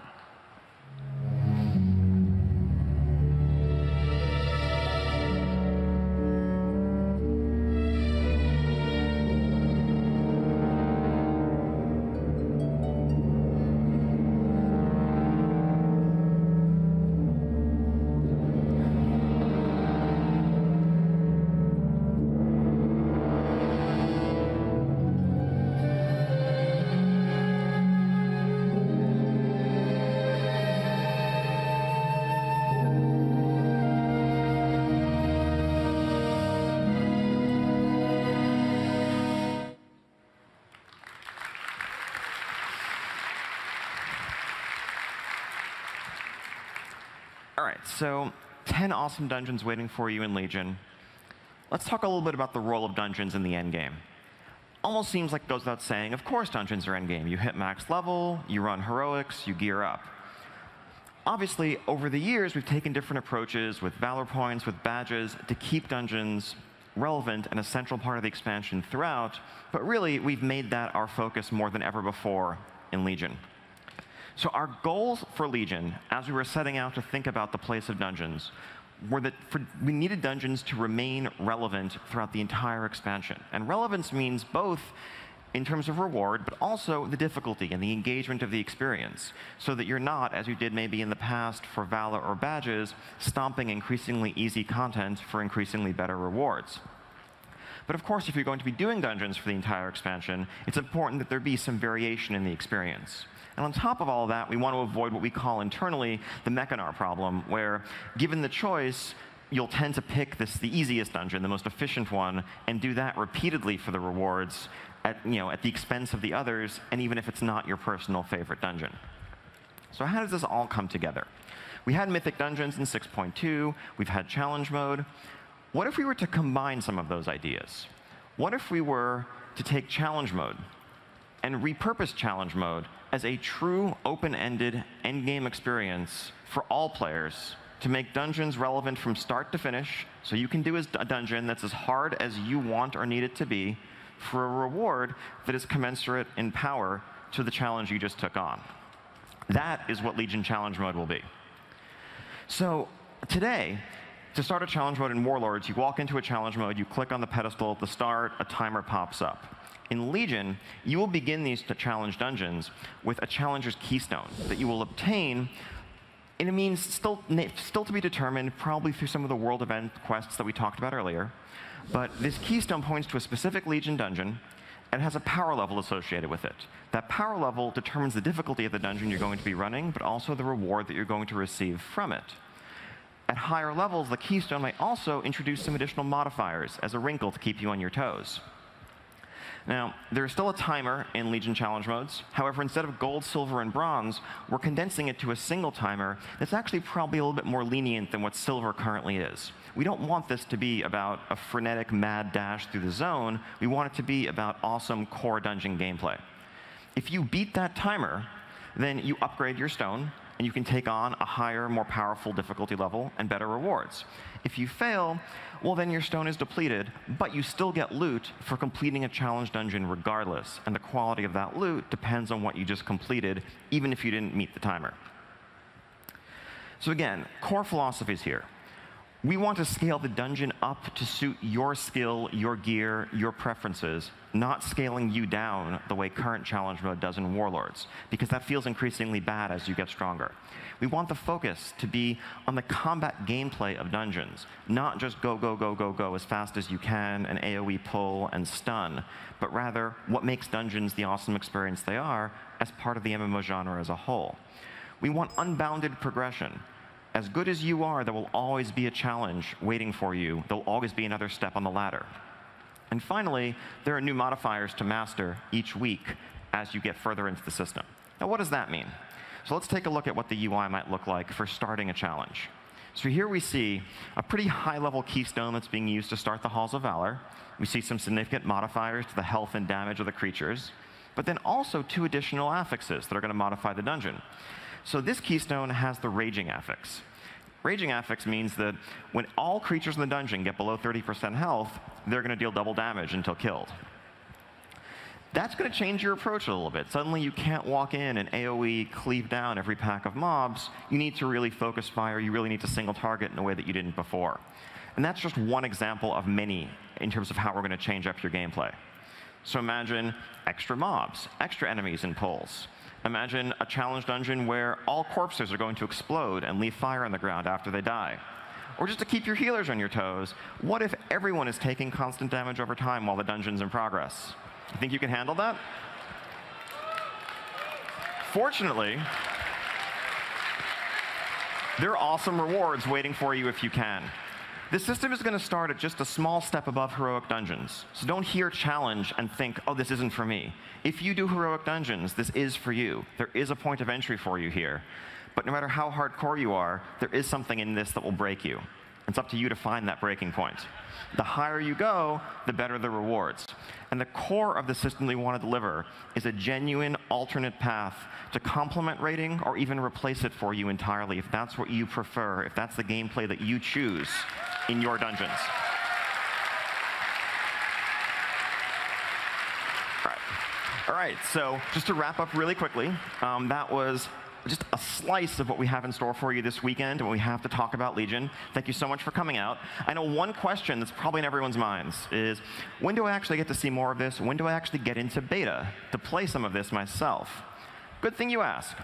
All right, so 10 awesome dungeons waiting for you in Legion. Let's talk a little bit about the role of dungeons in the endgame. Almost seems like it goes without saying, of course dungeons are endgame. You hit max level, you run heroics, you gear up. Obviously, over the years, we've taken different approaches with valor points, with badges, to keep dungeons relevant and a central part of the expansion throughout, but really, we've made that our focus more than ever before in Legion. So our goals for Legion, as we were setting out to think about the place of dungeons, were that we needed dungeons to remain relevant throughout the entire expansion. And relevance means both in terms of reward, but also the difficulty and the engagement of the experience, so that you're not, as you did maybe in the past for Valor or badges, stomping increasingly easy content for increasingly better rewards. But of course, if you're going to be doing dungeons for the entire expansion, it's important that there be some variation in the experience. And on top of all of that, we want to avoid what we call internally the Mechanar problem, where given the choice, you'll tend to pick the easiest dungeon, the most efficient one, and do that repeatedly for the rewards at the expense of the others, and even if it's not your personal favorite dungeon. So how does this all come together? We had Mythic Dungeons in 6.2. We've had Challenge Mode. What if we were to combine some of those ideas? What if we were to take Challenge Mode and repurpose Challenge Mode as a true open-ended endgame experience for all players to make dungeons relevant from start to finish, so you can do a dungeon that's as hard as you want or need it to be for a reward that is commensurate in power to the challenge you just took on. That is what Legion Challenge Mode will be. So today, to start a challenge mode in Warlords, you walk into a challenge mode, you click on the pedestal at the start, a timer pops up. In Legion, you will begin these challenge dungeons with a challenger's keystone that you will obtain in a means still to be determined, probably through some of the world event quests that we talked about earlier. But this keystone points to a specific Legion dungeon and has a power level associated with it. That power level determines the difficulty of the dungeon you're going to be running, but also the reward that you're going to receive from it. At higher levels, the keystone might also introduce some additional modifiers as a wrinkle to keep you on your toes. Now, there's still a timer in Legion challenge modes. However, instead of gold, silver, and bronze, we're condensing it to a single timer that's actually probably a little bit more lenient than what silver currently is. We don't want this to be about a frenetic, mad dash through the zone. We want it to be about awesome core dungeon gameplay. If you beat that timer, then you upgrade your stone, and you can take on a higher, more powerful difficulty level and better rewards. If you fail, well, then your stone is depleted, but you still get loot for completing a challenge dungeon regardless, and the quality of that loot depends on what you just completed, even if you didn't meet the timer. So again, core philosophies here. We want to scale the dungeon up to suit your skill, your gear, your preferences, not scaling you down the way current challenge mode does in Warlords, because that feels increasingly bad as you get stronger. We want the focus to be on the combat gameplay of dungeons, not just go, go, go, go, go as fast as you can, and AoE pull and stun, but rather what makes dungeons the awesome experience they are as part of the MMO genre as a whole. We want unbounded progression. As good as you are, there will always be a challenge waiting for you. There'll always be another step on the ladder. And finally, there are new modifiers to master each week as you get further into the system. Now, what does that mean? So let's take a look at what the UI might look like for starting a challenge. So here we see a pretty high-level keystone that's being used to start the Halls of Valor. We see some significant modifiers to the health and damage of the creatures, but then also 2 additional affixes that are going to modify the dungeon. So this keystone has the Raging affix. Raging affix means that when all creatures in the dungeon get below 30% health, they're going to deal double damage until killed. That's going to change your approach a little bit. Suddenly you can't walk in and AoE cleave down every pack of mobs. You need to really focus fire. You really need to single target in a way that you didn't before. And that's just one example of many in terms of how we're going to change up your gameplay. So imagine extra mobs, extra enemies and pulls. Imagine a challenge dungeon where all corpses are going to explode and leave fire on the ground after they die. Or just to keep your healers on your toes, what if everyone is taking constant damage over time while the dungeon's in progress? You think you can handle that? Fortunately, there are awesome rewards waiting for you if you can. This system is going to start at just a small step above heroic dungeons. So don't hear challenge and think, oh, this isn't for me. If you do heroic dungeons, this is for you. There is a point of entry for you here. But no matter how hardcore you are, there is something in this that will break you. It's up to you to find that breaking point. The higher you go, the better the rewards. And the core of the system we want to deliver is a genuine alternate path to complement rating or even replace it for you entirely if that's what you prefer, if that's the gameplay that you choose in your dungeons. All right, so just to wrap up really quickly, that was just a slice of what we have in store for you this weekend and what we have to talk about Legion. Thank you so much for coming out. I know one question that's probably in everyone's minds is, when do I actually get to see more of this? When do I actually get into beta to play some of this myself? Good thing you ask.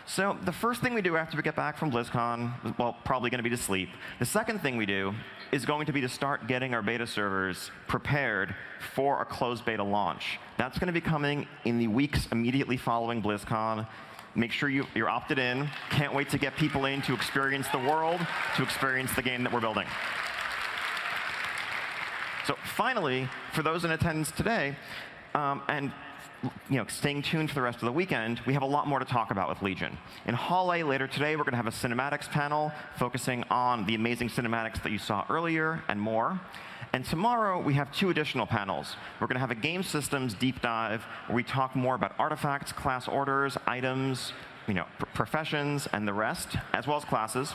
So the first thing we do after we get back from BlizzCon, well, probably going to be to sleep. The second thing we do is going to be to start getting our beta servers prepared for a closed beta launch. That's going to be coming in the weeks immediately following BlizzCon. Make sure you're opted in. Can't wait to get people in to experience the world, to experience the game that we're building. So finally, for those in attendance today, and staying tuned for the rest of the weekend, we have a lot more to talk about with Legion. In Hall A later today, we're going to have a cinematics panel focusing on the amazing cinematics that you saw earlier and more. And tomorrow, we have 2 additional panels. We're going to have a game systems deep dive where we talk more about artifacts, class orders, items, professions, and the rest, as well as classes.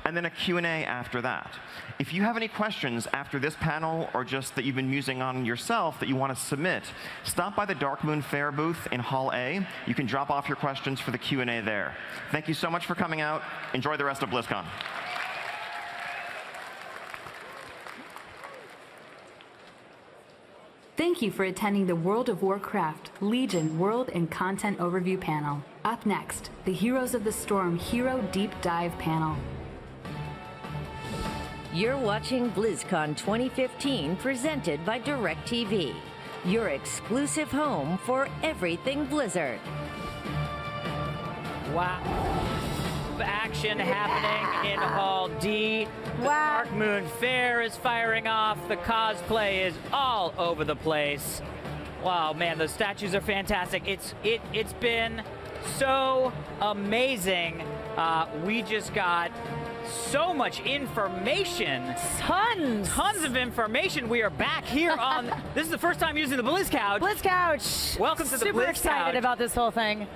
And then a Q&A after that. If you have any questions after this panel or just that you've been musing on yourself that you want to submit, stop by the Dark Moon Fair booth in Hall A. You can drop off your questions for the Q&A there. Thank you so much for coming out. Enjoy the rest of BlizzCon. Thank you for attending the World of Warcraft Legion World and Content Overview panel. Up next, the Heroes of the Storm Hero Deep Dive panel. You're watching BlizzCon 2015 presented by DirecTV, your exclusive home for everything Blizzard. Wow. Action happening in Hall D. The Dark Moon Fair is firing off. The cosplay is all over the place. Wow, man, those statues are fantastic. It's been so amazing. We just got so much information. Tons of information. We are back here on, this is the first time using the Blizz Couch. Blizz Couch. Welcome to the Blizz Couch. Super excited about this whole thing.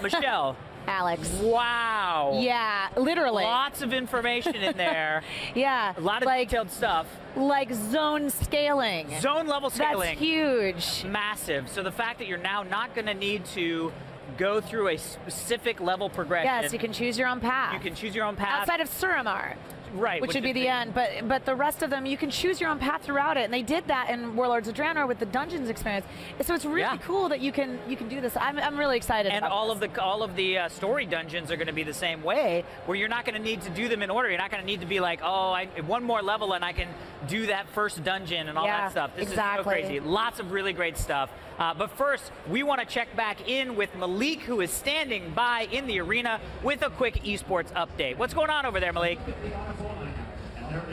Michelle. Alex. Wow. Yeah, literally. Lots of information in there. Yeah. A lot of detailed stuff. Like zone scaling. Zone level scaling. That's huge. Massive. So the fact that you're now not going to need to go through a specific level progression. Yes, you can choose your own path. You can choose your own path. Outside of Suramar. Right. Which would be the end, but the rest of them, you can choose your own path throughout it, and they did that in Warlords of Draenor with the Dungeons experience. So it's really cool that you can do this. I'm really excited. And all of the story dungeons are going to be the same way, where you're not going to need to do them in order. You're not going to need to be like, oh, one more level and I can do that first dungeon and all that stuff. This is so crazy. Lots of really great stuff. But first, we want to check back in with Malik, who is standing by in the arena with a quick esports update. What's going on over there, Malik?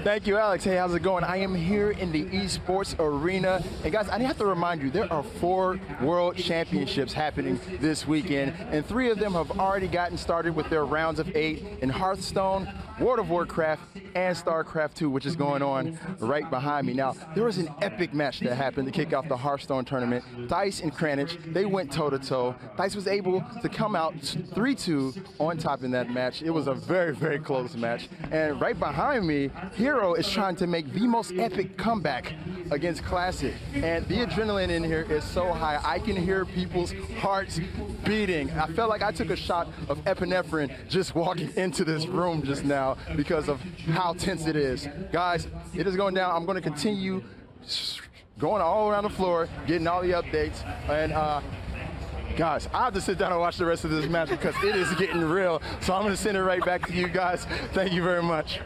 Thank you, Alex. Hey, how's it going? I am here in the esports arena. And guys, I have to remind you, there are 4 world championships happening this weekend, and 3 of them have already gotten started with their rounds of 8 in Hearthstone, World of Warcraft, and StarCraft 2, which is going on right behind me. Now, there was an epic match that happened to kick off the Hearthstone tournament. Dice and Kranich, they went toe-to-toe. Dice was able to come out 3-2 on top in that match. It was a very, very close match. And right behind me, Hero is trying to make the most epic comeback against Classic. And the adrenaline in here is so high. I can hear people's hearts beating. I felt like I took a shot of epinephrine just walking into this room just now because of how tense it is. Guys, it is going down. I'm going to continue going all around the floor, getting all the updates. And guys, I have to sit down and watch the rest of this match because it is getting real. So I'm going to send it right back to you guys. Thank you very much.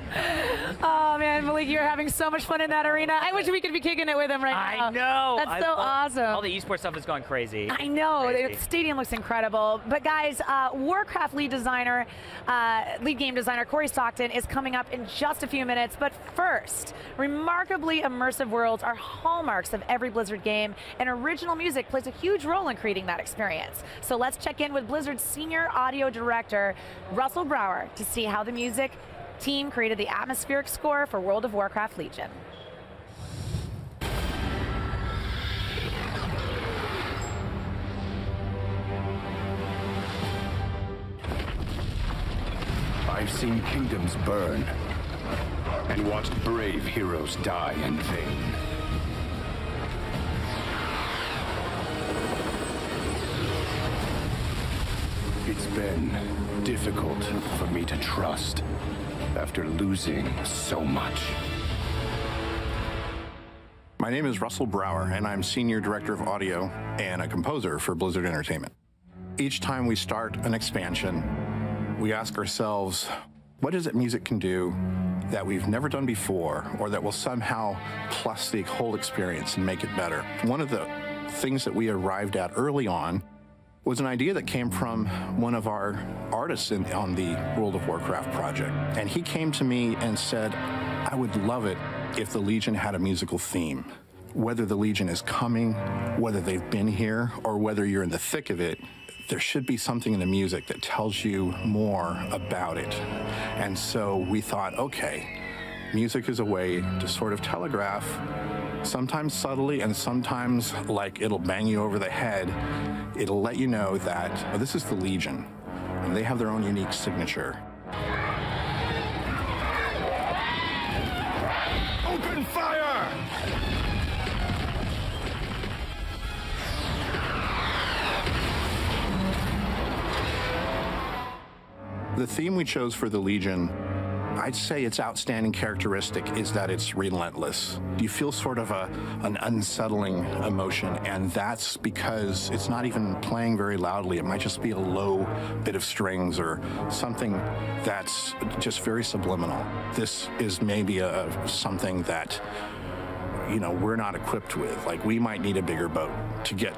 Oh, man, Malik, you're having so much fun in that arena. I wish we could be kicking it with him right now. I know. That's so awesome. All the esports stuff is going crazy. I know. The stadium looks incredible. But, guys, Warcraft lead game designer Corey Stockton is coming up in just a few minutes. But first, remarkably immersive worlds are hallmarks of every Blizzard game, and original music plays a huge role in creating that experience. experience. So let's check in with Blizzard's Senior Audio Director, Russell Brower, to see how the music team created the atmospheric score for World of Warcraft Legion. I've seen kingdoms burn and watched brave heroes die in vain. It's been difficult for me to trust after losing so much. My name is Russell Brower, and I'm Senior Director of Audio and a composer for Blizzard Entertainment. Each time we start an expansion, we ask ourselves, what is it music can do that we've never done before, or that will somehow plus the whole experience and make it better? One of the things that we arrived at early on was an idea that came from one of our artists on the World of Warcraft project. And he came to me and said, I would love it if the Legion had a musical theme. Whether the Legion is coming, whether they've been here, or whether you're in the thick of it, there should be something in the music that tells you more about it. And so we thought, okay, music is a way to sort of telegraph, sometimes subtly and sometimes like it'll bang you over the head. It'll let you know that oh, this is the Legion, and they have their own unique signature. Open fire! The theme we chose for the Legion, I'd say its outstanding characteristic is that it's relentless. You feel sort of an unsettling emotion, and that's because it's not even playing very loudly. It might just be a low bit of strings or something that's just very subliminal. This is maybe something that, you know, we're not equipped with. Like, we might need a bigger boat to get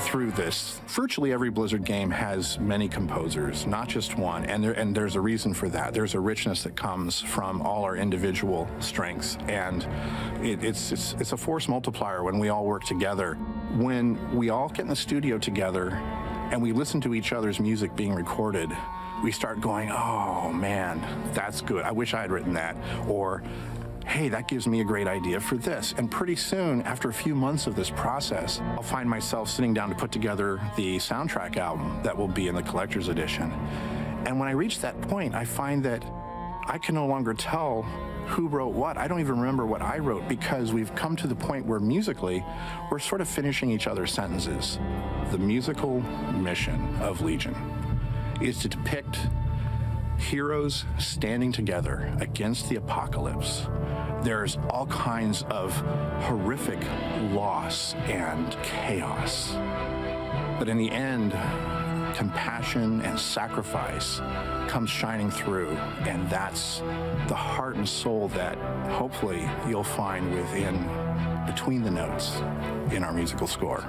through this. Virtually every Blizzard game has many composers, not just one, and there's a reason for that. There's a richness that comes from all our individual strengths, and it's a force multiplier when we all work together. When we all get in the studio together and we listen to each other's music being recorded, we start going, oh man, that's good. I wish I had written that. Or, hey, that gives me a great idea for this. And pretty soon, after a few months of this process, I'll find myself sitting down to put together the soundtrack album that will be in the collector's edition. And when I reach that point, I find that I can no longer tell who wrote what. I don't even remember what I wrote, because we've come to the point where musically, we're sort of finishing each other's sentences. The musical mission of Legion is to depict heroes standing together against the apocalypse. There's all kinds of horrific loss and chaos. But in the end, compassion and sacrifice comes shining through, and that's the heart and soul that hopefully you'll find between the notes in our musical score.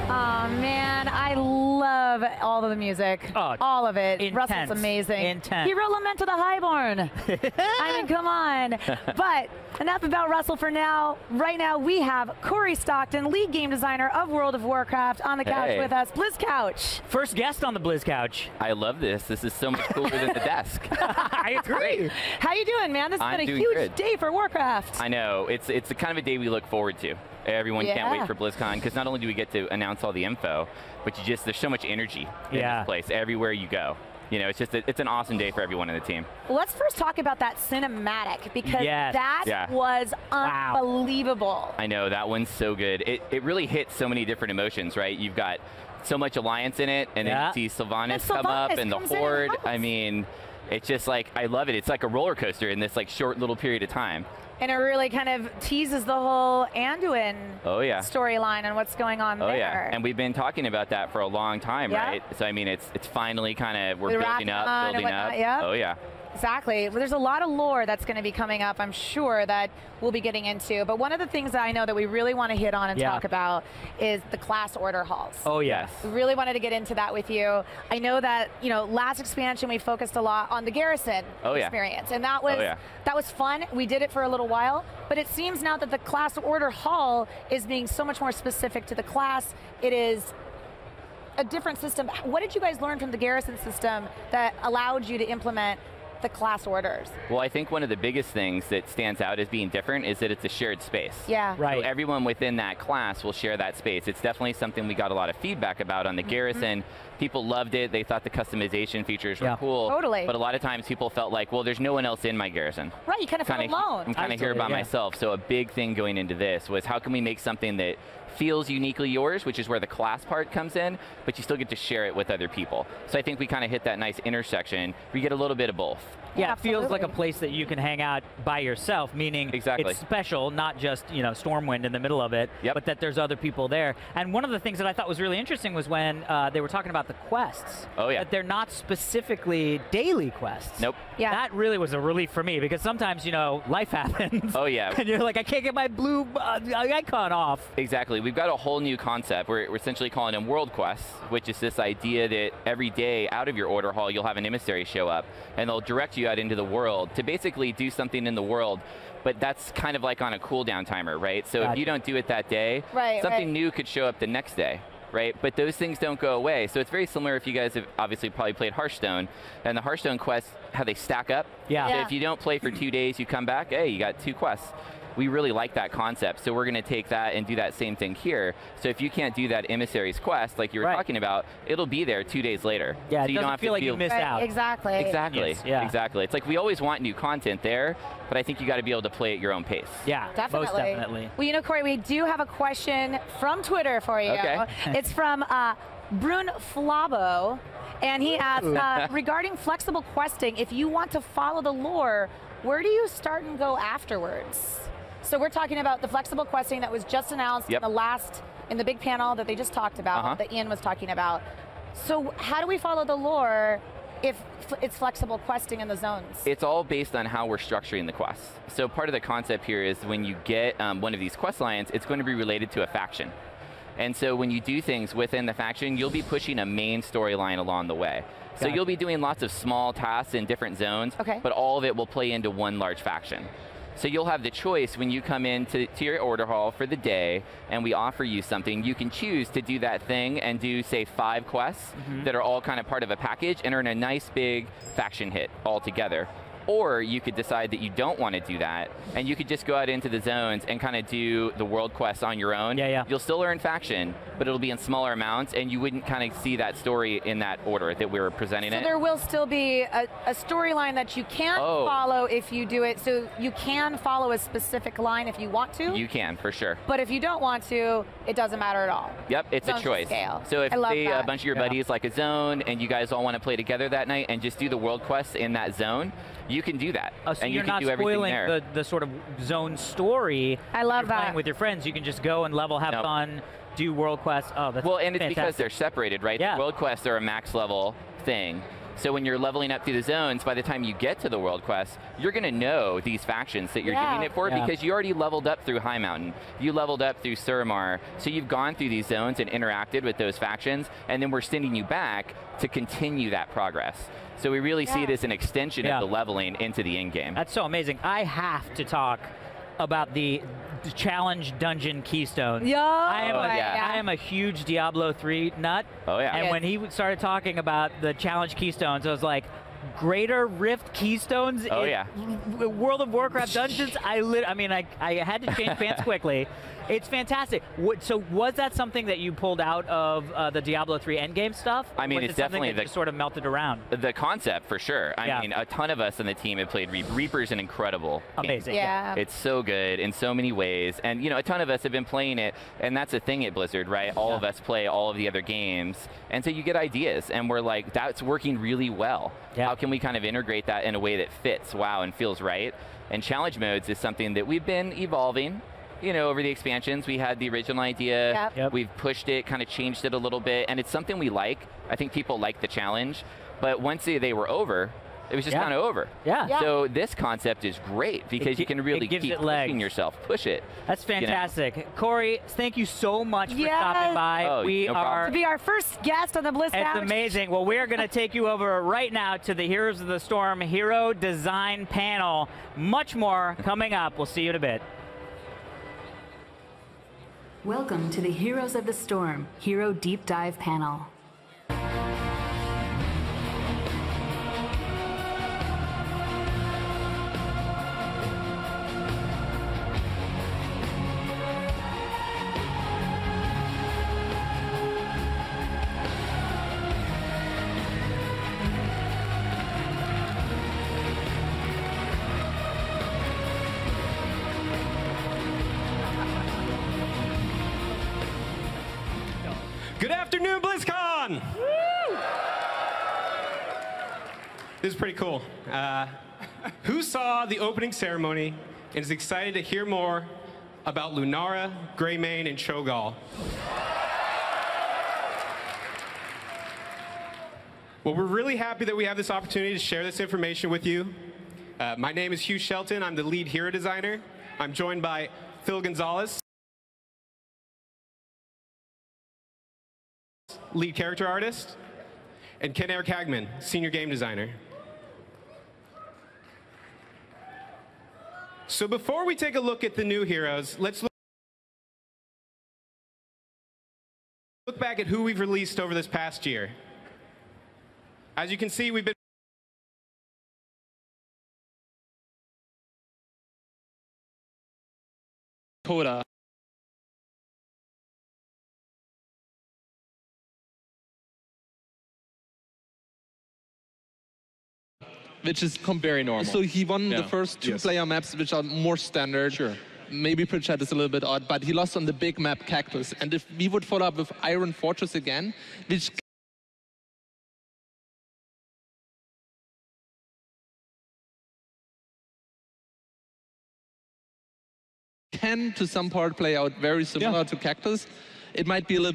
Oh man, I love all of the music. Oh, all of it. intense, Russell's amazing. intense. He wrote Lament to the Highborn. I mean, come on. But enough about Russell for now. Right now, we have Corey Stockton, lead game designer of World of Warcraft, on the couch with us. Blizz Couch. First guest on the Blizz Couch. I love this. This is so much cooler than the desk. I agree. How you doing, man? This has been a huge day for Warcraft. I know. It's the kind of a day we look forward to. Everyone can't wait for BlizzCon, because not only do we get to announce all the info, but there's so much energy in this place everywhere you go. You know, it's an awesome day for everyone in the team. Let's first talk about that cinematic, because that was unbelievable. I know, that one's so good. It really hits so many different emotions, right? You've got so much Alliance in it, and then you see Sylvanas come up, and the Horde. I mean, it's just like, I love it. It's like a roller coaster in this like short little period of time. And it really kind of teases the whole Anduin storyline and what's going on there. Oh yeah, and we've been talking about that for a long time, right? So I mean, it's finally kind of, we're building up. Oh yeah. Exactly. Well, there's a lot of lore that's going to be coming up, I'm sure, that we'll be getting into. But one of the things that I know that we really want to hit on and talk about is the class order halls. Oh, yes. We really wanted to get into that with you. I know that, you know, last expansion we focused a lot on the garrison experience. And that was fun. We did it for a little while. But it seems now that the class order hall is being so much more specific to the class. It is a different system. What did you guys learn from the garrison system that allowed you to implement the class orders? Well, I think one of the biggest things that stands out as being different is that it's a shared space. Yeah. Right. So everyone within that class will share that space. It's definitely something we got a lot of feedback about on the garrison. People loved it. They thought the customization features were cool. Totally. But a lot of times people felt like, well, there's no one else in my garrison. Right, you kind of feel alone. I'm kind of here by myself. So a big thing going into this was how can we make something that feels uniquely yours, which is where the class part comes in, but you still get to share it with other people. So I think we kind of hit that nice intersection where you get a little bit of both. Yeah, it feels like a place that you can hang out by yourself, meaning it's special, not just, you know, Stormwind in the middle of it, but that there's other people there. And one of the things that I thought was really interesting was when they were talking about the quests. Oh, yeah. That they're not specifically daily quests. Nope. Yeah. That really was a relief for me, because sometimes, you know, life happens. Oh, yeah. And you're like, I can't get my blue icon off. Exactly. We've got a whole new concept. We're essentially calling them world quests, which is this idea that every day out of your order hall, you'll have an emissary show up, and they'll direct you out into the world to basically do something in the world. But that's kind of like on a cooldown timer, right? So if you don't do it that day, something new could show up the next day. Right, but those things don't go away. So it's very similar if you guys have obviously probably played Hearthstone, and the Hearthstone quests, how they stack up. Yeah. So if you don't play for 2 days, you come back, hey, you got 2 quests. We really like that concept, so we're going to take that and do that same thing here. So if you can't do that emissary's quest, like you were talking about, it'll be there 2 days later. Yeah, so it doesn't feel like you missed out. Exactly. Exactly. Yes, yeah. Exactly. It's like we always want new content there, but I think you got to be able to play at your own pace. Yeah, definitely. most definitely. Well, you know, Corey, we do have a question from Twitter for you. Okay. It's from Brun Flabo, and he asks, regarding flexible questing, if you want to follow the lore, where do you start and go afterwards? So we're talking about the flexible questing that was just announced in the big panel that they just talked about, that Ian was talking about. So how do we follow the lore if it's flexible questing in the zones? It's all based on how we're structuring the quests. So part of the concept here is when you get one of these quest lines, it's going to be related to a faction. And so when you do things within the faction, you'll be pushing a main storyline along the way. So you'll be doing lots of small tasks in different zones, but all of it will play into one large faction. So you'll have the choice when you come into your order hall for the day and we offer you something, you can choose to do that thing and do, say, 5 quests that are all kind of part of a package and earn a nice big faction hit all together. Or you could decide that you don't want to do that, and you could just go out into the zones and kind of do the world quests on your own. You'll still earn faction, but it'll be in smaller amounts, and you wouldn't kind of see that story in that order that we were presenting it. So there will still be a storyline that you can follow if you do it. So you can follow a specific line if you want to? You can, for sure. But if you don't want to, it doesn't matter at all. Yep, it's a choice. So if say a bunch of your buddies like a zone, and you guys all want to play together that night and just do the world quests in that zone, you can do that. So and you're you can not do everything spoiling there. the sort of zone story. I love that. Playing with your friends, you can just go and level, have fun, do world quests. Oh, that's well, and it's fantastic. because they're separated, right? The world quests are a max level thing. So when you're leveling up through the zones, by the time you get to the world quest, you're going to know these factions that you're doing it for because you already leveled up through High Mountain. You leveled up through Suramar. So you've gone through these zones and interacted with those factions, and then we're sending you back to continue that progress. So we really see it as an extension of the leveling into the end game. That's so amazing. I have to talk about the challenge dungeon keystones. I am a huge Diablo 3 nut. And when he started talking about the challenge keystones, I was like, Greater Rift keystones in World of Warcraft dungeons? I had to change pants quickly. It's fantastic. So was that something that you pulled out of the Diablo 3 endgame stuff? I mean, it's definitely just sort of melted around. The concept, for sure. I mean, a ton of us on the team have played Reaper's an incredible game. It's so good in so many ways. And, you know, a ton of us have been playing it, and that's a thing at Blizzard, right? All of us play all of the other games. And so you get ideas, and we're like, that's working really well. How can we kind of integrate that in a way that fits, wow, and feels right? And challenge modes is something that we've been evolving. You know, over the expansions, we had the original idea. We've pushed it, kind of changed it a little bit, and it's something we like. I think people like the challenge, but once they were over, It was just kind of over. Yeah. So this concept is great because you can really keep pushing yourself, push it. That's fantastic. Corey, thank you so much for stopping by. Oh, we are to be our first guest on the Bliss Couch. It's amazing. Well, we're going to take you over right now to the Heroes of the Storm Hero Design Panel. Much more coming up. We'll see you in a bit. Welcome to the Heroes of the Storm Hero Deep Dive Panel. Good afternoon, Blizzcon! Woo! This is pretty cool. Who saw the opening ceremony and is excited to hear more about Lunara, Greymane, and Cho'Gall? Well, we're really happy that we have this opportunity to share this information with you. My name is Hugh Shelton. I'm the lead hero designer. I'm joined by Phil Gonzalez, lead character artist, and Ken Eric Hagman, senior game designer. So before we take a look at the new heroes, let's look back at who we've released over this past year. As you can see, we've been Coda. Which is very normal. So he won the first two-player maps, which are more standard. Sure. Maybe Pritchard is a little bit odd, but he lost on the big map Cactus. And if we would follow up with Iron Fortress again, which can, to some part, play out very similar to Cactus, it might be a little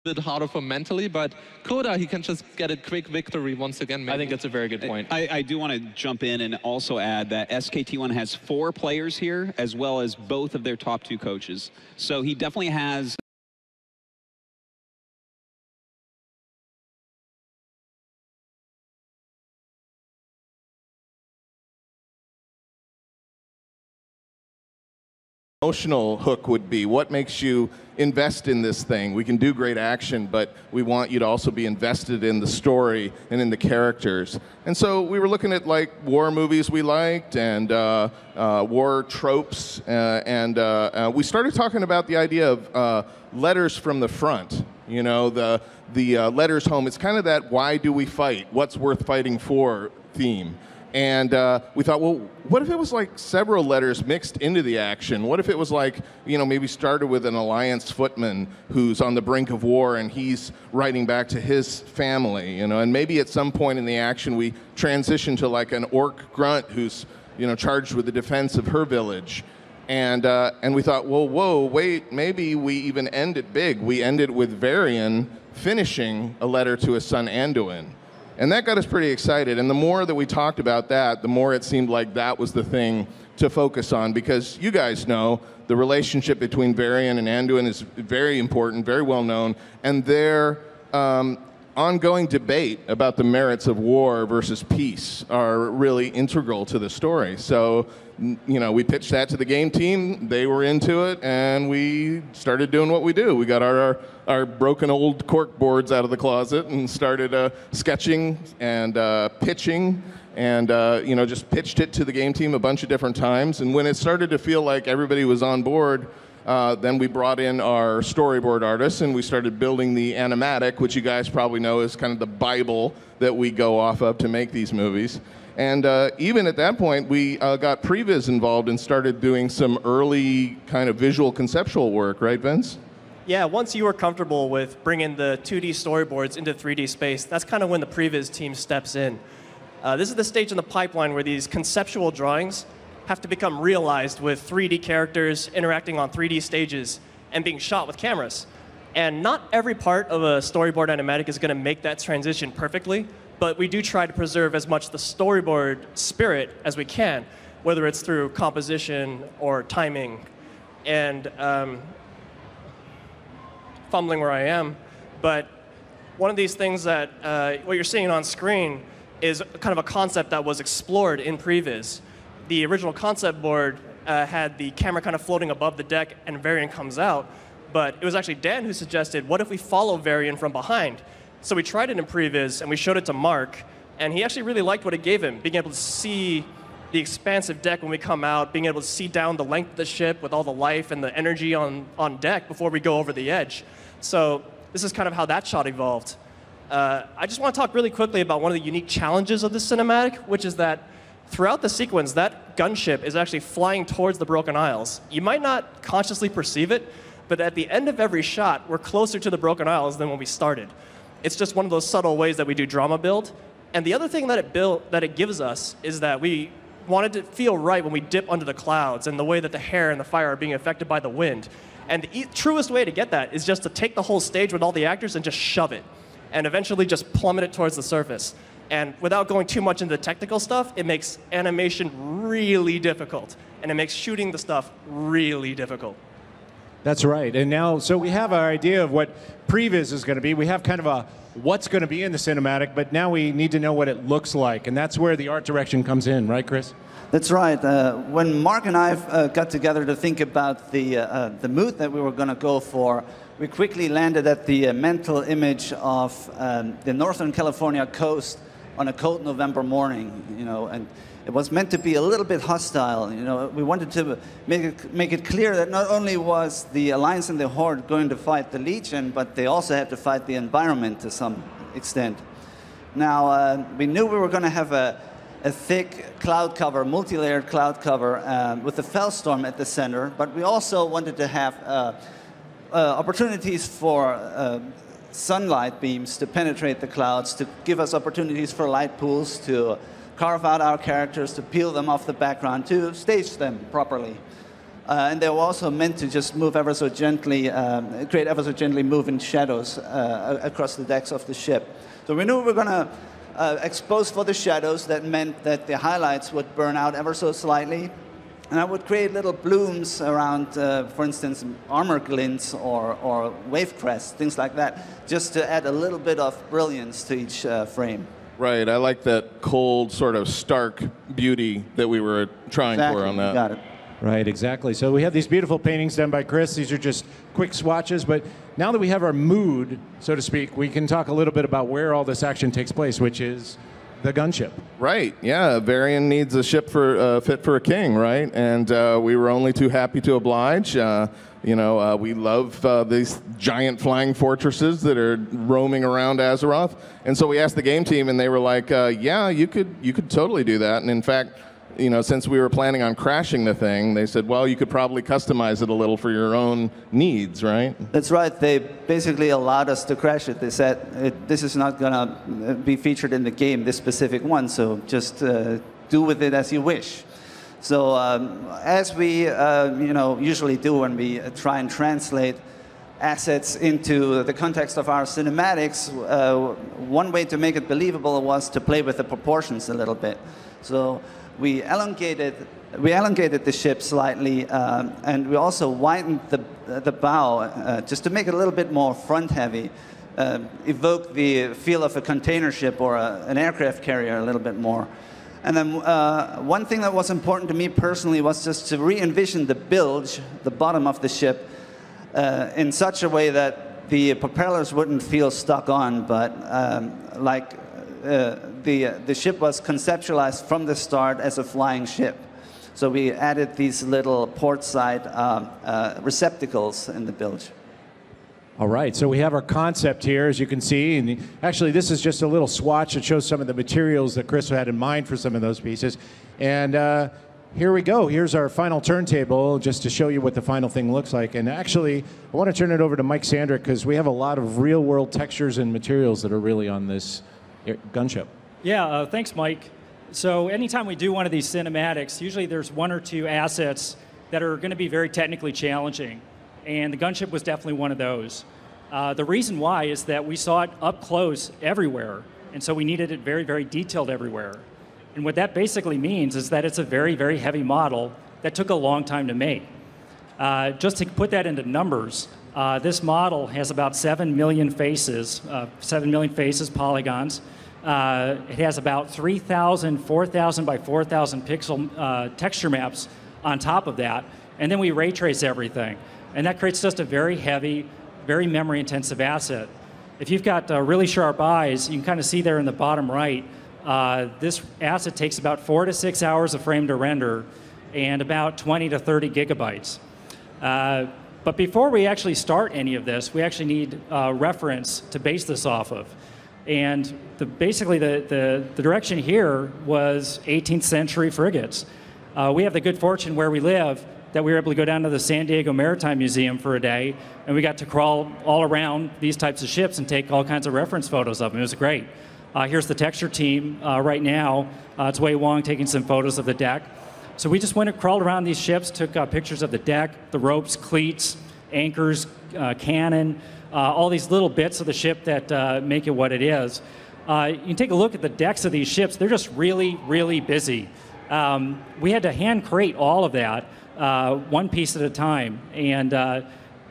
bit harder for mentally, but Coda, he can just get a quick victory once again. Maybe. I think that's a very good point. I do want to jump in and also add that SKT1 has 4 players here, as well as both of their top 2 coaches. So he definitely has emotional hook would be. What makes you invest in this thing? We can do great action, but we want you to also be invested in the story and in the characters. And so we were looking at like war movies we liked and war tropes, and we started talking about the idea of letters from the front. You know, the letters home. It's kind of that why do we fight? What's worth fighting for theme. And we thought, well, what if it was like several letters mixed into the action? What if it was like, you know, maybe started with an Alliance footman who's on the brink of war and he's writing back to his family, you know, and maybe at some point in the action we transition to like an orc grunt who's, you know, charged with the defense of her village. And we thought, well, whoa, wait, maybe we even end it big. We end it with Varian finishing a letter to his son Anduin. And that got us pretty excited. And the more that we talked about that, the more it seemed like that was the thing to focus on. Because you guys know the relationship between Varian and Anduin is very important, very well known. And their ongoing debate about the merits of war versus peace are really integral to the story. So, you know, we pitched that to the game team. They were into it, and we started doing what we do. We got our broken old cork boards out of the closet and started sketching and pitching, and you know, just pitched it to the game team a bunch of different times. And when it started to feel like everybody was on board, then we brought in our storyboard artists, and we started building the animatic, which you guys probably know is kind of the Bible that we go off of to make these movies. And even at that point, we got Previs involved and started doing some early kind of visual conceptual work, right, Vince? Yeah, once you were comfortable with bringing the 2D storyboards into 3D space, that's kind of when the Previs team steps in. This is the stage in the pipeline where these conceptual drawings have to become realized with 3D characters interacting on 3D stages and being shot with cameras. And not every part of a storyboard animatic is going to make that transition perfectly, but we do try to preserve as much the storyboard spirit as we can, whether it's through composition or timing. And fumbling where I am, but one of these things that what you're seeing on screen is kind of a concept that was explored in Previs. The original concept board had the camera kind of floating above the deck and Varian comes out, but it was actually Dan who suggested, what if we follow Varian from behind? So we tried it in Previs and we showed it to Mark, and he actually really liked what it gave him, being able to see the expansive deck when we come out, being able to see down the length of the ship with all the life and the energy on deck before we go over the edge. So this is kind of how that shot evolved. I just want to talk really quickly about one of the unique challenges of this cinematic, which is that throughout the sequence, that gunship is actually flying towards the Broken Isles. You might not consciously perceive it, but at the end of every shot, we're closer to the Broken Isles than when we started. It's just one of those subtle ways that we do drama build. And the other thing that it gives us is that we wanted to feel right when we dip under the clouds and the way that the hair and the fire are being affected by the wind. And the truest way to get that is just to take the whole stage with all the actors and just shove it, and eventually just plummet it towards the surface. And without going too much into the technical stuff, it makes animation really difficult, and it makes shooting the stuff really difficult. That's right. And now, so we have our idea of what Previs is going to be. We have kind of a what's going to be in the cinematic, but now we need to know what it looks like, and that's where the art direction comes in, right, Chris? That's right. When Mark and I got together to think about the mood that we were going to go for, we quickly landed at the mental image of the Northern California coast on a cold November morning, you know, and it was meant to be a little bit hostile. You know, we wanted to make it clear that not only was the Alliance and the Horde going to fight the Legion, but they also had to fight the environment to some extent. Now, we knew we were going to have a thick cloud cover, multi-layered cloud cover with the Fellstorm at the center, but we also wanted to have opportunities for sunlight beams to penetrate the clouds, to give us opportunities for light pools, to carve out our characters, to peel them off the background, to stage them properly. And they were also meant to just move ever so gently, create ever so gently moving shadows across the decks of the ship. So we knew we were going to expose for the shadows. That meant that the highlights would burn out ever so slightly. And I would create little blooms around, for instance, armor glints or wave crests, things like that, just to add a little bit of brilliance to each frame. Right, I like that cold, sort of stark beauty that we were trying for on that. Got it. Right, exactly. So we have these beautiful paintings done by Chris. These are just quick swatches, but now that we have our mood, so to speak, we can talk a little bit about where all this action takes place, which is the gunship. Right, yeah, Varian needs a ship fit for a king, right? And we were only too happy to oblige. You know, we love these giant flying fortresses that are roaming around Azeroth. And so we asked the game team, and they were like, yeah, you could totally do that. And in fact, you know, since we were planning on crashing the thing, they said, well, you could probably customize it a little for your own needs, right? That's right. They basically allowed us to crash it. They said, this is not going to be featured in the game, this specific one, so just do with it as you wish. So as we you know, usually do when we try and translate assets into the context of our cinematics, one way to make it believable was to play with the proportions a little bit. So we elongated the ship slightly, and we also widened the bow just to make it a little bit more front-heavy, evoke the feel of a container ship or an aircraft carrier a little bit more. And then one thing that was important to me personally was just to re-envision the bilge, the bottom of the ship, in such a way that the propellers wouldn't feel stuck on, but like the ship was conceptualized from the start as a flying ship. So we added these little port side receptacles in the bilge. All right, so we have our concept here, as you can see, and actually this is just a little swatch that shows some of the materials that Chris had in mind for some of those pieces. And here we go. Here's our final turntable, just to show you what the final thing looks like. And actually, I want to turn it over to Mike Sandrick, because we have a lot of real-world textures and materials that are really on this gunship. Yeah, thanks, Mike. So anytime we do one of these cinematics, usually there's one or two assets that are going to be very technically challenging. And the gunship was definitely one of those. The reason why is that we saw it up close everywhere. And so we needed it very, very detailed everywhere. And what that basically means is that it's a very, very heavy model that took a long time to make. Just to put that into numbers, this model has about 7 million faces, polygons. It has about 3,000, 4,000 by 4,000 pixel texture maps on top of that. And then we ray trace everything. And that creates just a very heavy, very memory intensive asset. If you've got really sharp eyes, you can kind of see there in the bottom right, this asset takes about 4 to 6 hours of frame to render and about 20 to 30 gigabytes. But before we actually start any of this, we actually need reference to base this off of. And basically the direction here was 18th century frigates. We have the good fortune where we live that we were able to go down to the San Diego Maritime Museum for a day, and we got to crawl all around these types of ships and take all kinds of reference photos of them. It was great. Here's the texture team right now. It's Wei Wong taking some photos of the deck. So we just went and crawled around these ships, took pictures of the deck, the ropes, cleats, anchors, cannon, all these little bits of the ship that make it what it is. You can take a look at the decks of these ships. They're just really, really busy. We had to hand create all of that, one piece at a time. And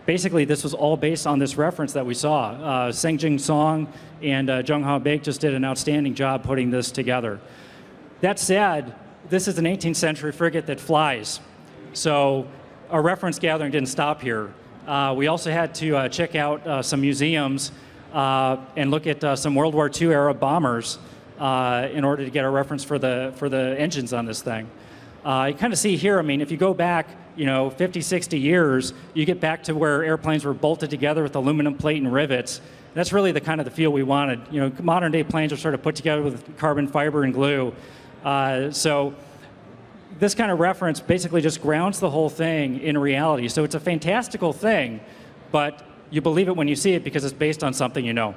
basically, this was all based on this reference that we saw. Seng Jing Song and Jung Ha Baek just did an outstanding job putting this together. That said, this is an 18th century frigate that flies. So our reference gathering didn't stop here. We also had to check out some museums and look at some World War II era bombers in order to get a reference for the engines on this thing. You kind of see here, I mean, if you go back, 50, 60 years, you get back to where airplanes were bolted together with aluminum plate and rivets. That's really the kind of the feel we wanted. Modern day planes are sort of put together with carbon fiber and glue. So this kind of reference basically just grounds the whole thing in reality. So it's a fantastical thing, but you believe it when you see it because it's based on something you know.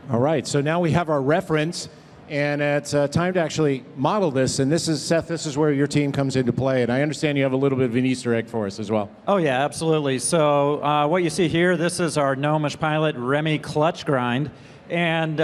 All right, so now we have our reference, and it's time to actually model this. And this is, Seth, this is where your team comes into play. And I understand you have a little bit of an Easter egg for us as well. Oh, yeah, absolutely. So what you see here, this is our gnomish pilot, Remy Clutch Grind. And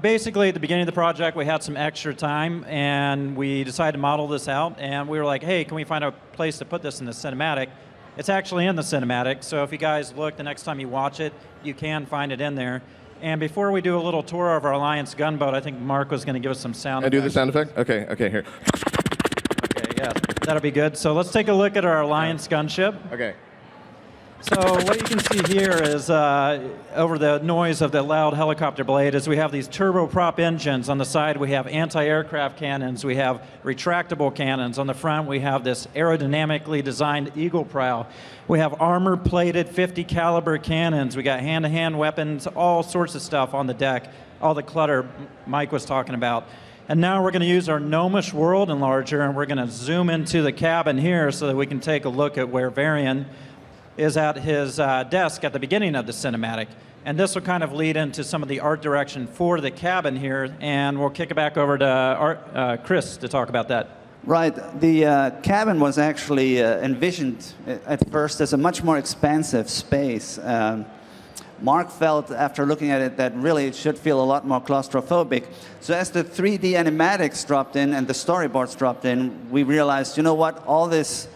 basically, at the beginning of the project, we had some extra time, and we decided to model this out. And we were like, hey, can we find a place to put this in the cinematic? It's actually in the cinematic, so if you guys look the next time you watch it, you can find it in there. And before we do a little tour of our Alliance gunboat, I think Mark was going to give us some sound effects. I do the sound effect? Okay, here. Okay, yeah, that'll be good. So let's take a look at our Alliance gunship. Okay. So what you can see here is, over the noise of the loud helicopter blade, is we have these turboprop engines. On the side, we have anti-aircraft cannons. We have retractable cannons. On the front, we have this aerodynamically designed eagle prow. We have armor-plated 50 caliber cannons. We got hand-to-hand weapons, all sorts of stuff on the deck, all the clutter Mike was talking about. And now we're going to use our gnomish world enlarger, and we're going to zoom into the cabin here so that we can take a look at where Varian is at his desk at the beginning of the cinematic. And this will kind of lead into some of the art direction for the cabin here, and we'll kick it back over to Chris to talk about that. Right. The cabin was actually envisioned at first as a much more expansive space. Mark felt, after looking at it, that really it should feel a lot more claustrophobic. So as the 3D animatics dropped in and the storyboards dropped in, we realized, you know what, all this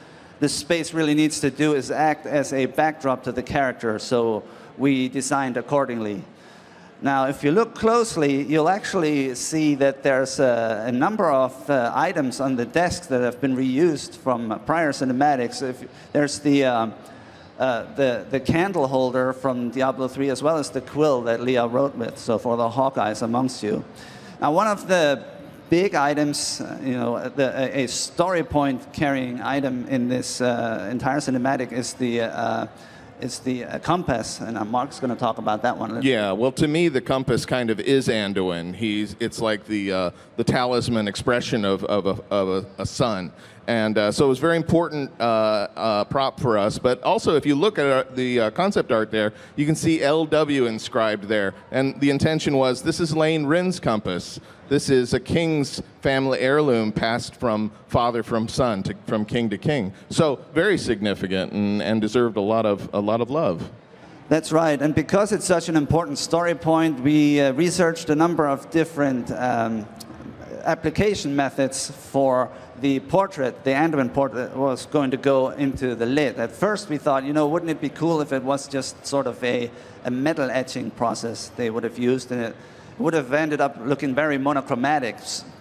space really needs to do is act as a backdrop to the character, so we designed accordingly. Now, if you look closely, you'll actually see that there's a number of items on the desk that have been reused from prior cinematics. There's the candle holder from Diablo 3, as well as the quill that Leah wrote with, so for the Hawkeyes amongst you. Now, one of the big items, a story point carrying item in this entire cinematic is the compass, and Mark's going to talk about that one. Yeah, well, to me, the compass kind of is Anduin. It's like the talisman expression of a sun. And so it was a very important prop for us. But also, if you look at the concept art there, you can see LW inscribed there. And the intention was, this is Lane Rin's compass. This is a king's family heirloom passed from father from son, from king to king. So very significant and deserved a lot of love. That's right. And because it's such an important story point, we researched a number of different application methods for the portrait. The Anduin portrait was going to go into the lid. At first we thought, wouldn't it be cool if it was just sort of a metal etching process they would have used, and it would have ended up looking very monochromatic.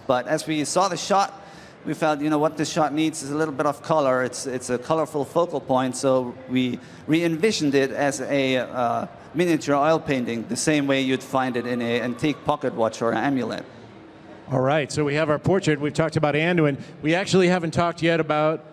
But as we saw the shot, we felt, what this shot needs is a little bit of color. It's a colorful focal point, so we re-envisioned it as a miniature oil painting, the same way you'd find it in an antique pocket watch or an amulet. All right, so we have our portrait. We've talked about Anduin. We actually haven't talked yet about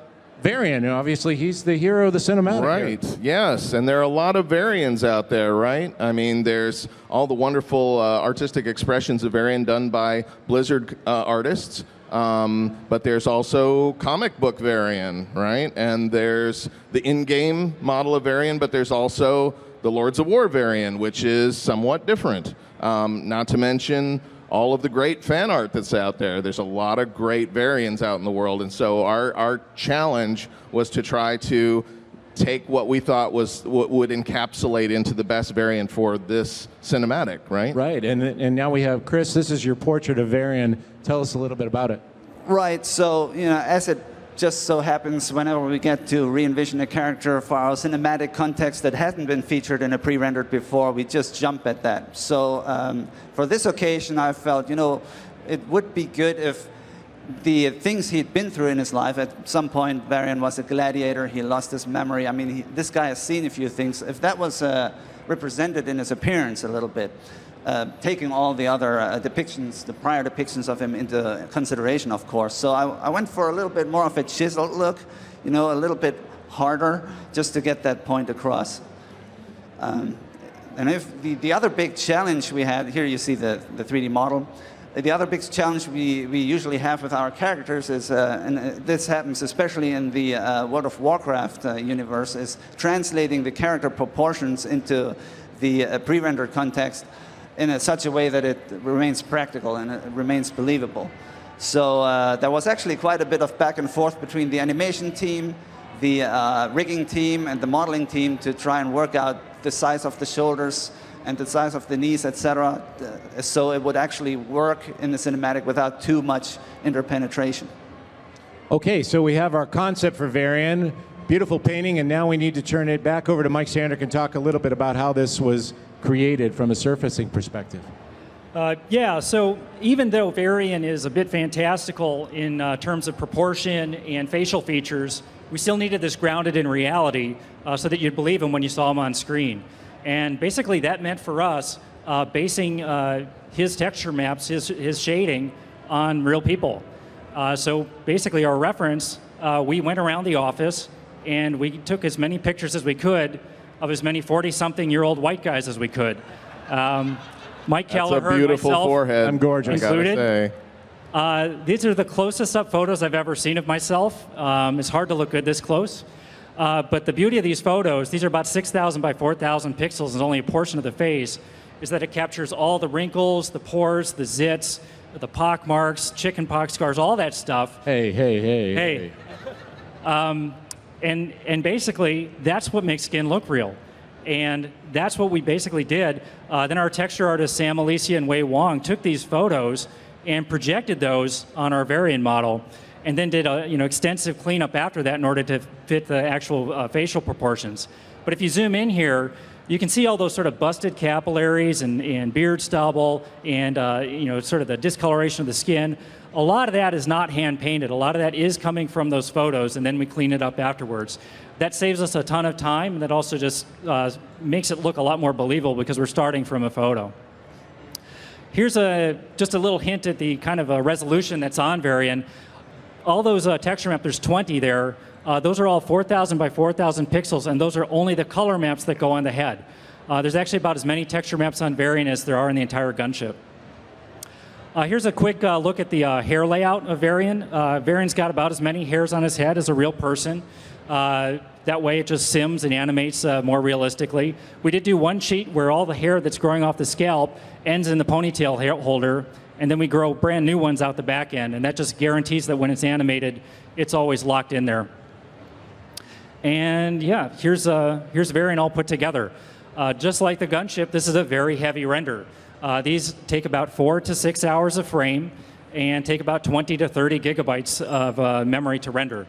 Varian. Obviously, he's the hero of the cinematic. Right, here. Yes, and there are a lot of Varians out there, right? I mean, there's all the wonderful artistic expressions of Varian done by Blizzard artists, but there's also comic book Varian, right? And there's the in-game model of Varian, but there's also the Lords of War Varian, which is somewhat different. Not to mention all of the great fan art that's out there. There's a lot of great Variants out in the world, and so our challenge was to try to take what we thought was what would encapsulate into the best Variant for this cinematic, right? Right, and now we have Chris. This is your portrait of Varian. Tell us a little bit about it. Right. So as it just so happens, whenever we get to re-envision a character for our cinematic context that hasn't been featured in a pre-rendered before, we just jump at that. So for this occasion, I felt, it would be good if the things he'd been through in his life, at some point, Varian was a gladiator, he lost his memory. I mean, this guy has seen a few things. If that was represented in his appearance a little bit, taking all the other depictions, the prior depictions of him into consideration, of course. So I went for a little bit more of a chiseled look, a little bit harder, just to get that point across. And if the other big challenge we had, here you see the 3D model. The other big challenge we usually have with our characters is, and this happens especially in the World of Warcraft universe, is translating the character proportions into the pre-rendered context in such a way that it remains practical and it remains believable. So there was actually quite a bit of back and forth between the animation team, the rigging team, and the modeling team to try and work out the size of the shoulders and the size of the knees, etc., so it would actually work in the cinematic without too much interpenetration. Okay, so we have our concept for Varian, beautiful painting, and now we need to turn it back over to Mike Sanders and talk a little bit about how this was created from a surfacing perspective. Yeah, so even though Varian is a bit fantastical in terms of proportion and facial features, we still needed this grounded in reality so that you'd believe him when you saw him on screen. And basically that meant for us basing his texture maps, his shading, on real people. So basically our reference, we went around the office and we took as many pictures as we could of as many 40-something-year-old white guys as we could. Mike Kelleher, that's a beautiful myself, forehead. I'm gorgeous. Included. These are the closest up photos I've ever seen of myself. It's hard to look good this close. But the beauty of these photos, these are about 6,000 by 4,000 pixels and only a portion of the face, is that it captures all the wrinkles, the pores, the zits, the pock marks, chicken pox scars, all that stuff. Hey. And basically, that's what makes skin look real. And that's what we basically did. Then our texture artists, Sam Alicia and Wei Wong, took these photos and projected those on our Varian model, and then did a extensive cleanup after that in order to fit the actual facial proportions. But if you zoom in here, you can see all those sort of busted capillaries and beard stubble and sort of the discoloration of the skin. A lot of that is not hand painted. A lot of that is coming from those photos, and then we clean it up afterwards. That saves us a ton of time, and that also just makes it look a lot more believable because we're starting from a photo. Here's just a little hint at the kind of resolution that's on Varian. All those texture maps, there's 20 there. Those are all 4,000 by 4,000 pixels, and those are only the color maps that go on the head. There's actually about as many texture maps on Varian as there are in the entire gunship. Here's a quick look at the hair layout of Varian. Varian's got about as many hairs on his head as a real person. That way it just sims and animates more realistically. We did do one cheat where all the hair that's growing off the scalp ends in the ponytail hair holder, and then we grow brand new ones out the back end, and that just guarantees that when it's animated, it's always locked in there. And yeah, here's Varian all put together. Just like the gunship, this is a very heavy render. These take about 4 to 6 hours of frame and take about 20 to 30 gigabytes of memory to render.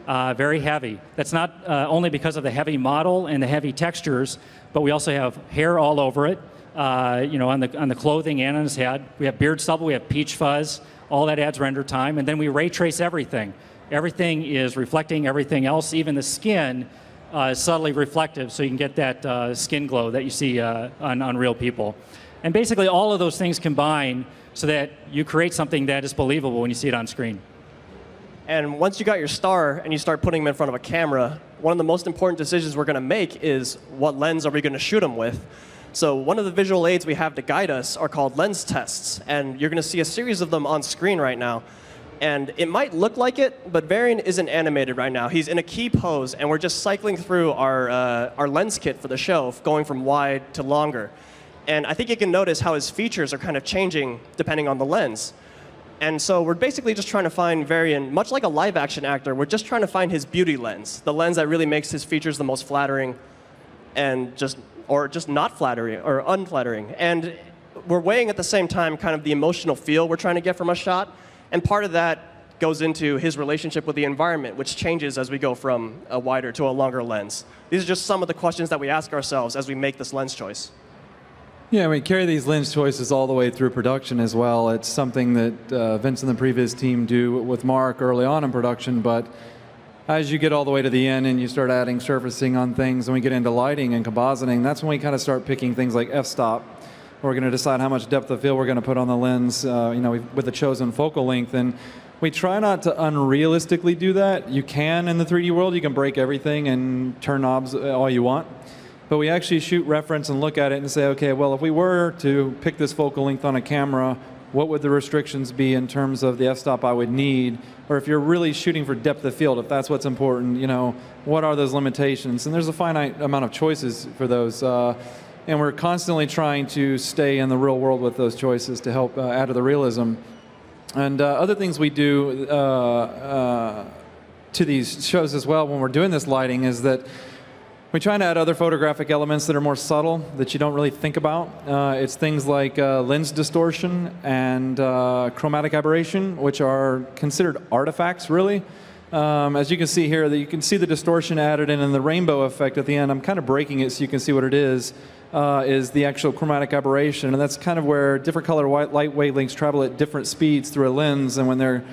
Very heavy. That's not only because of the heavy model and the heavy textures, but we also have hair all over it, on the clothing and on his head. We have beard stubble, we have peach fuzz, all that adds render time, and then we ray trace everything. Everything is reflecting everything else, even the skin is subtly reflective, so you can get that skin glow that you see on real people. And basically all of those things combine so that you create something that is believable when you see it on screen. And once you got your star and you start putting them in front of a camera, one of the most important decisions we're going to make is what lens are we going to shoot them with. So one of the visual aids we have to guide us are called lens tests. And you're going to see a series of them on screen right now. And it might look like it, but Varian isn't animated right now. He's in a key pose, and we're just cycling through our lens kit for the show, going from wide to longer. And I think you can notice how his features are kind of changing depending on the lens. And so we're basically just trying to find Varian, much like a live-action actor, we're just trying to find his beauty lens, the lens that really makes his features the most flattering and just not flattering or unflattering. And we're weighing at the same time kind of the emotional feel we're trying to get from a shot. And part of that goes into his relationship with the environment, which changes as we go from a wider to a longer lens. These are just some of the questions that we ask ourselves as we make this lens choice. Yeah, we carry these lens choices all the way through production as well. It's something that Vince and the previous team do with Mark early on in production, but as you get all the way to the end and you start adding surfacing on things and we get into lighting and compositing, that's when we kind of start picking things like f-stop. We're going to decide how much depth of field we're going to put on the lens, with the chosen focal length. And we try not to unrealistically do that. You can in the 3D world. You can break everything and turn knobs all you want. But we actually shoot reference and look at it and say, okay, well, if we were to pick this focal length on a camera, what would the restrictions be in terms of the f-stop I would need? Or if you're really shooting for depth of field, if that's what's important, what are those limitations? And there's a finite amount of choices for those. And we're constantly trying to stay in the real world with those choices to help add to the realism. And other things we do to these shows as well when we're doing this lighting is that we try to add other photographic elements that are more subtle, that you don't really think about. It's things like lens distortion and chromatic aberration, which are considered artifacts, really. As you can see here, you can see the distortion added in and the rainbow effect at the end. I'm kind of breaking it so you can see what it is the actual chromatic aberration. And that's kind of where different color light wavelengths travel at different speeds through a lens. And when they're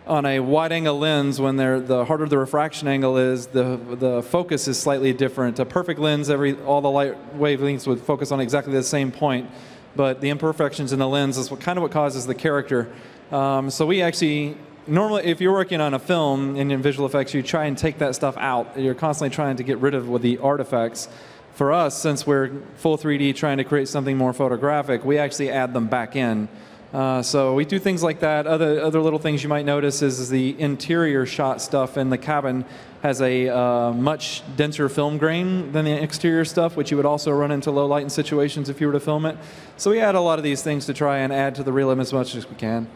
on a wide-angle lens, when the harder the refraction angle is, the focus is slightly different. A perfect lens, all the light wavelengths would focus on exactly the same point. But the imperfections in the lens is kind of what causes the character. So we actually... Normally, if you're working on a film and in visual effects, you try and take that stuff out. You're constantly trying to get rid of the artifacts. For us, since we're full 3D trying to create something more photographic, we actually add them back in. So we do things like that. Other little things you might notice is the interior shot stuff in the cabin has a much denser film grain than the exterior stuff, which you would also run into low lighting situations if you were to film it. So we add a lot of these things to try and add to the realism as much as we can.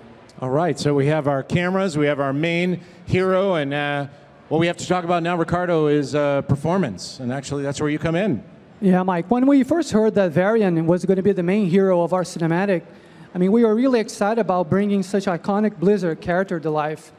All right, so we have our cameras, we have our main hero, and what we have to talk about now, Ricardo, is performance. And actually, that's where you come in. Yeah, Mike, when we first heard that Varian was going to be the main hero of our cinematic, we were really excited about bringing such iconic Blizzard character to life.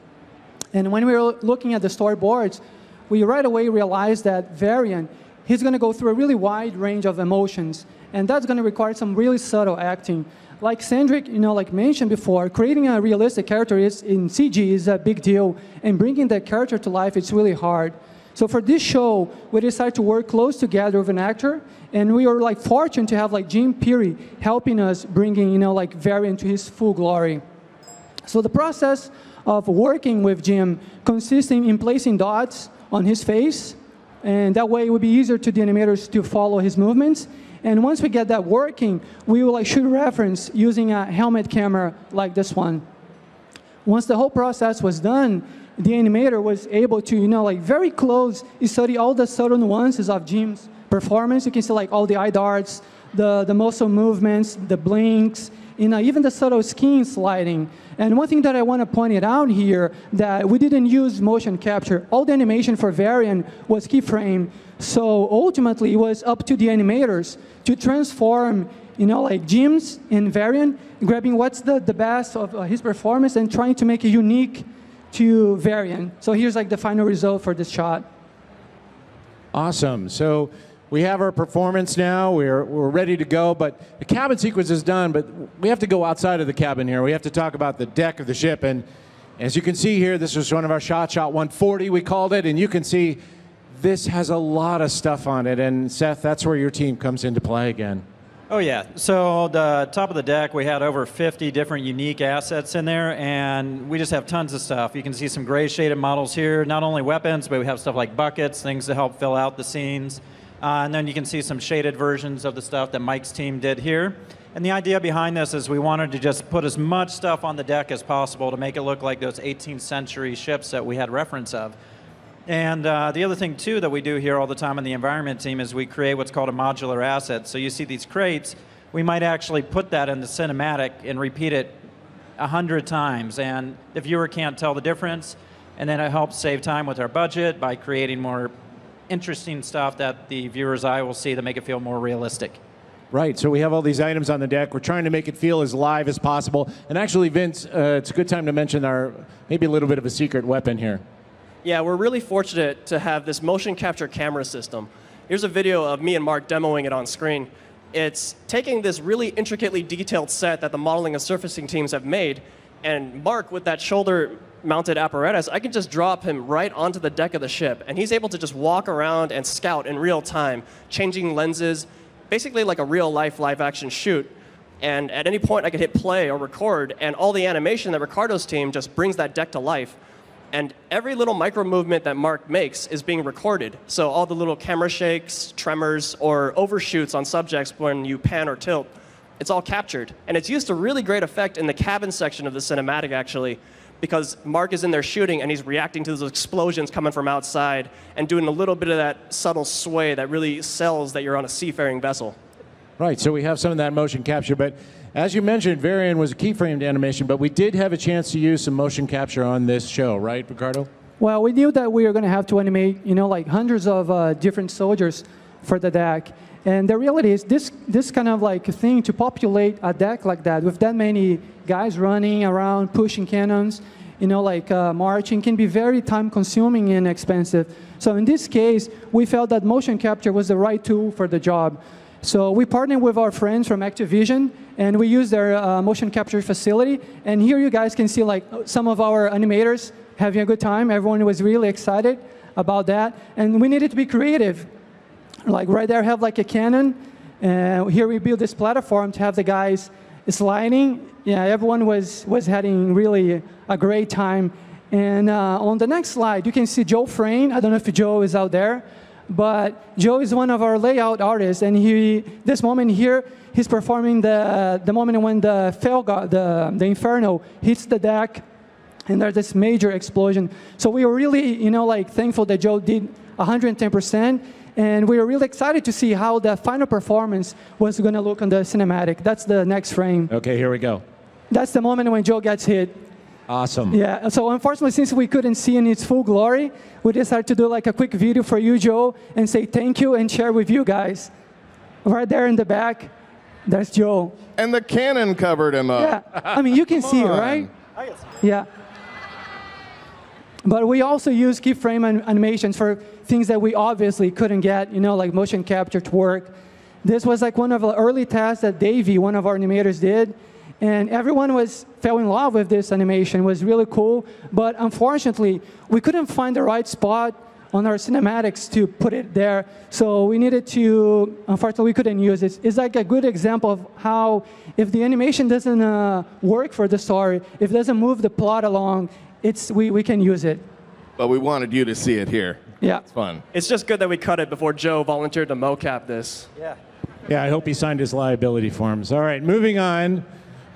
And when we were looking at the storyboards, we right away realized that Varian, he's going to go through a really wide range of emotions, and that's going to require some really subtle acting. Like Sandrick, mentioned before, creating a realistic character in CG is a big deal, and bringing that character to life is really hard. So for this show, we decided to work close together with an actor, and we were fortunate to have Jim Peary helping us bringing Varian to his full glory. So the process of working with Jim consisting in placing dots on his face, and that way it would be easier to the animators to follow his movements. And once we get that working, we will shoot reference using a helmet camera like this one. Once the whole process was done, the animator was able to, very close, study all the subtle nuances of Jim's performance. You can see all the eye darts, the muscle movements, the blinks, even the subtle skin sliding. And one thing that I want to point it out here, that we didn't use motion capture. All the animation for Varian was keyframe. So ultimately, it was up to the animators to transform, Jim's in Varian, grabbing what's the best of his performance and trying to make it unique to Varian. So here's the final result for this shot. Awesome. So we have our performance now. We're ready to go, but the cabin sequence is done, but we have to go outside of the cabin here. We have to talk about the deck of the ship. And as you can see here, this was one of our shot 140, we called it, and you can see this has a lot of stuff on it. And Seth, that's where your team comes into play again. Oh yeah, so the top of the deck, we had over 50 different unique assets in there, and we just have tons of stuff. You can see some gray shaded models here, not only weapons, but we have stuff like buckets, things to help fill out the scenes. And then you can see some shaded versions of the stuff that Mike's team did here. And the idea behind this is we wanted to just put as much stuff on the deck as possible to make it look like those 18th century ships that we had reference of. And the other thing, too, that we do here all the time in the environment team is we create what's called a modular asset. So you see these crates, we might actually put that in the cinematic and repeat it 100 times. And the viewer can't tell the difference. And then it helps save time with our budget by creating more interesting stuff that the viewer's eye will see to make it feel more realistic. Right, so we have all these items on the deck. We're trying to make it feel as live as possible. And actually, Vince, it's a good time to mention our maybe a little bit of a secret weapon here. Yeah, we're really fortunate to have this motion capture camera system. Here's a video of me and Mark demoing it on screen. It's taking this really intricately detailed set that the modeling and surfacing teams have made, and Mark, with that shoulder-mounted apparatus, I can just drop him right onto the deck of the ship, and he's able to just walk around and scout in real time, changing lenses, basically like a real-life live-action shoot. And at any point, I could hit play or record, and all the animation that Ricardo's team just brings that deck to life. And every little micro movement that Mark makes is being recorded. So all the little camera shakes, tremors, or overshoots on subjects when you pan or tilt, it's all captured. And it's used to really great effect in the cabin section of the cinematic, actually, because Mark is in there shooting and he's reacting to those explosions coming from outside and doing a little bit of that subtle sway that really sells that you're on a seafaring vessel. Right, so we have some of that motion capture, but as you mentioned, Varian was a keyframed animation, but we did have a chance to use some motion capture on this show, right, Ricardo? Well, we knew that we were going to have to animate, hundreds of different soldiers for the deck. And the reality is this kind of thing to populate a deck like that with that many guys running around, pushing cannons, marching, can be very time-consuming and expensive. So in this case, we felt that motion capture was the right tool for the job. So we partnered with our friends from Activision, and we used their motion capture facility. And here you guys can see some of our animators having a good time. Everyone was really excited about that. And we needed to be creative. Right there, have a cannon. Here we built this platform to have the guys sliding. Yeah, everyone was having really a great time. And on the next slide, you can see Joe Frayne. I don't know if Joe is out there. But Joe is one of our layout artists, and this moment here, he's performing the moment when the Inferno hits the deck, and there's this major explosion. So we were really, thankful that Joe did 110%, and we were really excited to see how the final performance was going to look on the cinematic. That's the next frame. Okay, here we go. That's the moment when Joe gets hit. Awesome. Yeah, so unfortunately, since we couldn't see in its full glory, we decided to do a quick video for you, Joe, and say thank you and share with you guys. Right there in the back, that's Joe. And the cannon covered him up. Yeah, I mean, you can see it, right? Yeah. But we also use keyframe animations for things that we obviously couldn't get, like motion capture to work. This was one of the early tasks that Davey, one of our animators, did. And everyone fell in love with this animation. It was really cool. But unfortunately, we couldn't find the right spot on our cinematics to put it there. So we needed to, unfortunately, we couldn't use it. It's a good example of how if the animation doesn't work for the story, if it doesn't move the plot along, we can use it. But we wanted you to see it here. Yeah. It's fun. It's just good that we cut it before Joe volunteered to mocap this. Yeah. Yeah, I hope he signed his liability forms. All right, moving on.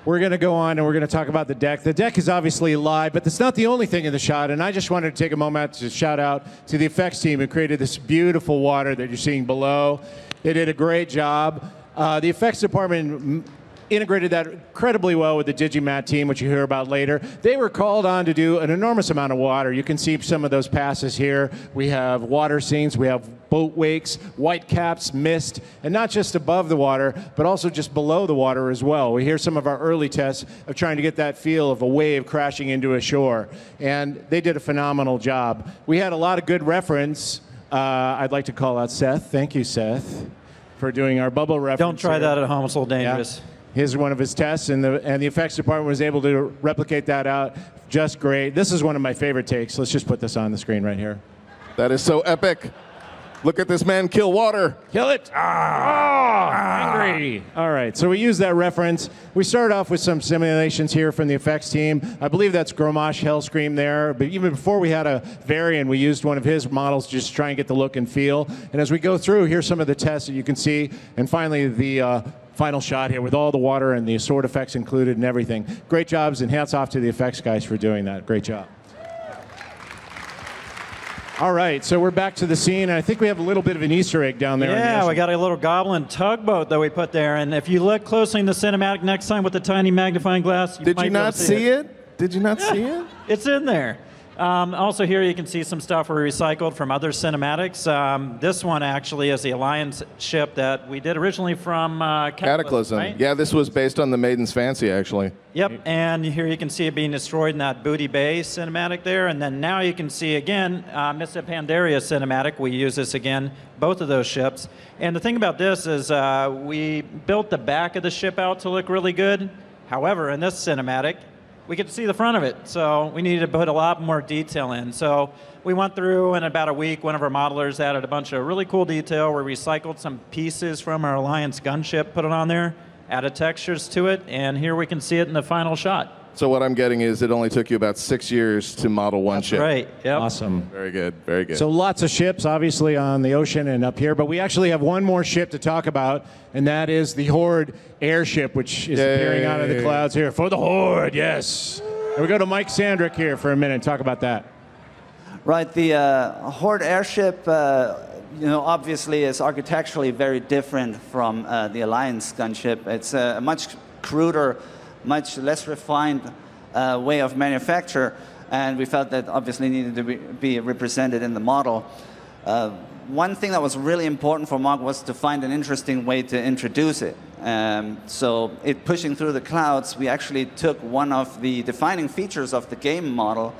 We're going to go on and we're going to talk about the deck. The deck is obviously live, but that's not the only thing in the shot. And I just wanted to take a moment to shout out to the effects team who created this beautiful water that you're seeing below. They did a great job. The effects department integrated that incredibly well with the Digimat team, which you hear about later. They were called on to do an enormous amount of water. You can see some of those passes here. We have water scenes, we have boat wakes, white caps, mist, and not just above the water, but also just below the water as well. We hear some of our early tests of trying to get that feel of a wave crashing into a shore, and they did a phenomenal job. We had a lot of good reference. I'd like to call out Seth. Thank you, Seth, for doing our bubble reference. Don't try here. that at home, it's a little dangerous. Yeah. Here's one of his tests, and the effects department was able to replicate that out just great. This is one of my favorite takes. Let's just put this on the screen right here. That is so epic. Look at this man kill water. Kill it. Angry. All right, so we use that reference. We start off with some simulations here from the effects team. I believe that's Gromosh Hellscream there, but even before we had a Varian, we used one of his models just to try and get the look and feel. And as we go through, here's some of the tests that you can see. And finally, the final shot here with all the water and the sword effects included and everything. Great jobs, and hats off to the effects guys for doing that. Great job. All right, so we're back to the scene, and I think we have a little bit of an Easter egg down there. Yeah, we got a little goblin tugboat that we put there, and if you look closely in the cinematic next time with the tiny magnifying glass, Did you not see it? Did you not see it? It's in there. Also here you can see some stuff we recycled from other cinematics. This one actually is the Alliance ship that we did originally from Cataclysm. Right? Yeah, this was based on the Maiden's Fancy, actually. Yep, and here you can see it being destroyed in that Booty Bay cinematic there. And then now you can see again, Mists of Pandaria cinematic. We use this again, both of those ships. And the thing about this is we built the back of the ship out to look really good. However, in this cinematic, we get to see the front of it. So we needed to put a lot more detail in. So we went through, in about a week, one of our modelers added a bunch of really cool detail. We recycled some pieces from our Alliance gunship, put it on there, added textures to it, and here we can see it in the final shot. So what I'm getting is it only took you about 6 years to model one ship. Right, yep. Awesome. Very good, very good. So lots of ships, obviously, on the ocean and up here, but we actually have one more ship to talk about, and that is the Horde airship, which is appearing out of the clouds here. For the Horde, yes. And we go to Mike Sandrick here for a minute and talk about that. Right, the Horde airship, obviously is architecturally very different from the Alliance gunship. It's a much cruder, much less refined way of manufacture, and we felt that obviously needed to be represented in the model. One thing that was really important for Mark was to find an interesting way to introduce it. So it pushing through the clouds, we actually took one of the defining features of the game model,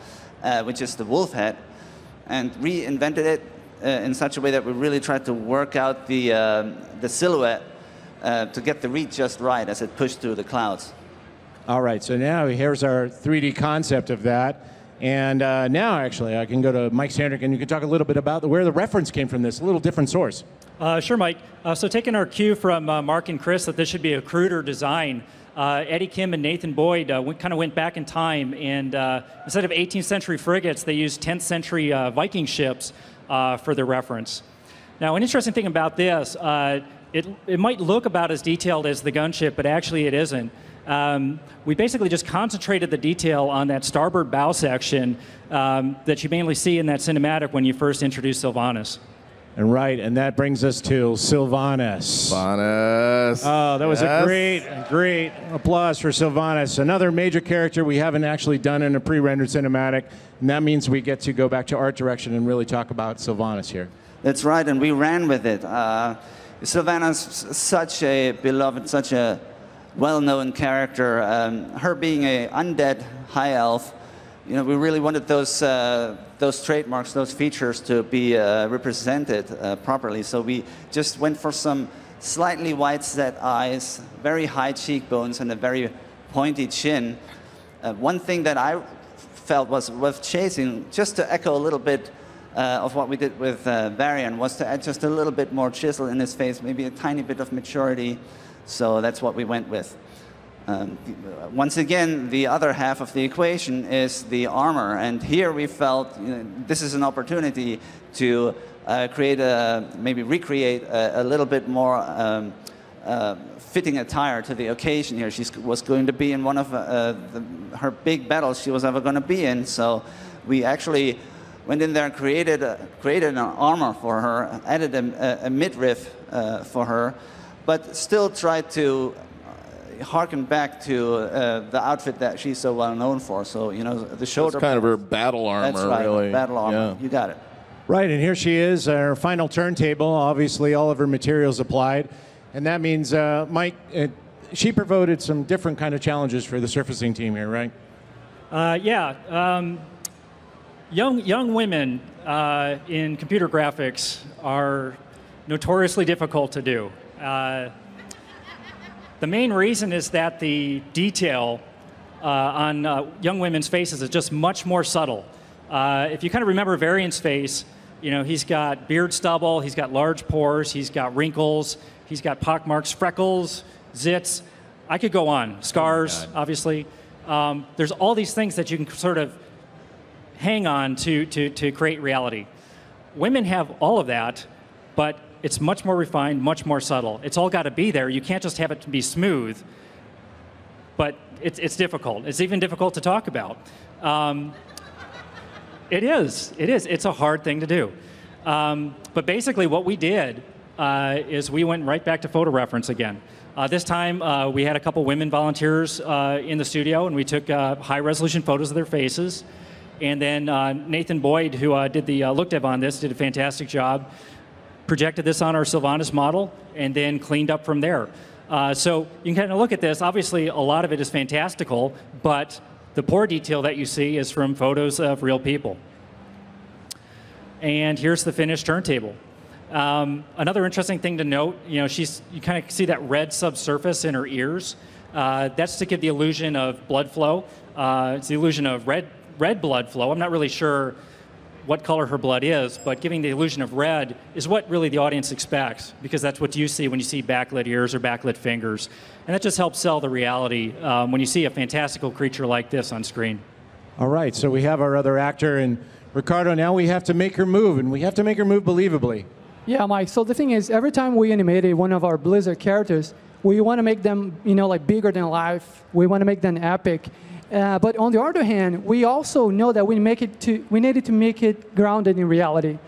which is the wolf head, and reinvented it in such a way that we really tried to work out the silhouette to get the read just right as it pushed through the clouds. All right, so now here's our 3D concept of that. And now, actually, I can go to Mike Sandrick, and you can talk a little bit about where the reference came from this, a little different source. Sure, Mike. So taking our cue from Mark and Chris that this should be a cruder design, Eddie Kim and Nathan Boyd kind of went back in time, and instead of 18th century frigates, they used 10th century Viking ships for their reference. Now, an interesting thing about this, it might look about as detailed as the gunship, but actually it isn't. We basically just concentrated the detail on that starboard bow section that you mainly see in that cinematic when you first introduce Sylvanas. And right, and that brings us to Sylvanas. Sylvanas. Oh, that was a great applause for Sylvanas. Another major character we haven't actually done in a pre-rendered cinematic, and that means we get to go back to art direction and really talk about Sylvanas here. That's right, and we ran with it. Sylvanas, such a beloved, such a well-known character. Her being an undead high elf, we really wanted those trademarks, those features to be represented properly. So we just went for some slightly wide-set eyes, very high cheekbones, and a very pointy chin. One thing that I felt was worth chasing, just to echo a little bit of what we did with Varian, was to add just a little bit more chisel in his face, maybe a tiny bit of maturity. So that's what we went with. Once again, the other half of the equation is the armor, and here we felt this is an opportunity to maybe recreate a little bit more fitting attire to the occasion here. She was going to be in one of her big battles she was ever going to be in, so we actually went in there and created an armor for her, added a midriff for her, but still tried to harken back to the outfit that she's so well known for. So, the shoulder. That's kind of her battle armor, that's right, really. Battle armor. Yeah. You got it. Right, and here she is, our final turntable. Obviously, all of her materials applied. And that means, Mike, she provided some different kind of challenges for the surfacing team here, right? Yeah. Young women in computer graphics are notoriously difficult to do. The main reason is that the detail on young women's faces is just much more subtle. If you kind of remember Varian's face, he's got beard stubble, he's got large pores, he's got wrinkles, he's got pockmarks, freckles, zits. I could go on. Scars, obviously. There's all these things that you can sort of hang on to create reality. Women have all of that, but it's much more refined, much more subtle. It's all got to be there. You can't just have it to be smooth, but it's difficult. It's even difficult to talk about. It is. It's a hard thing to do. But basically what we did is we went right back to photo reference again. This time we had a couple women volunteers in the studio, and we took high-resolution photos of their faces. And then Nathan Boyd, who did the look dev on this, did a fantastic job. Projected this on our Sylvanas model, and then cleaned up from there. So you can kind of look at this. Obviously, a lot of it is fantastical, but the poor detail that you see is from photos of real people. And here's the finished turntable. Another interesting thing to note, you kind of see that red subsurface in her ears. That's to give the illusion of blood flow. It's the illusion of red blood flow. I'm not really sure what color her blood is, but giving the illusion of red is what really the audience expects, because that's what you see when you see backlit ears or backlit fingers. And that just helps sell the reality when you see a fantastical creature like this on screen. All right, so we have our other actor, and Ricardo, now we have to make her move, and we have to make her move believably. Yeah, Mike, so the thing is, every time we animated one of our Blizzard characters, we want to make them, like bigger than life. We want to make them epic. But on the other hand, we also know that we needed to make it grounded in reality.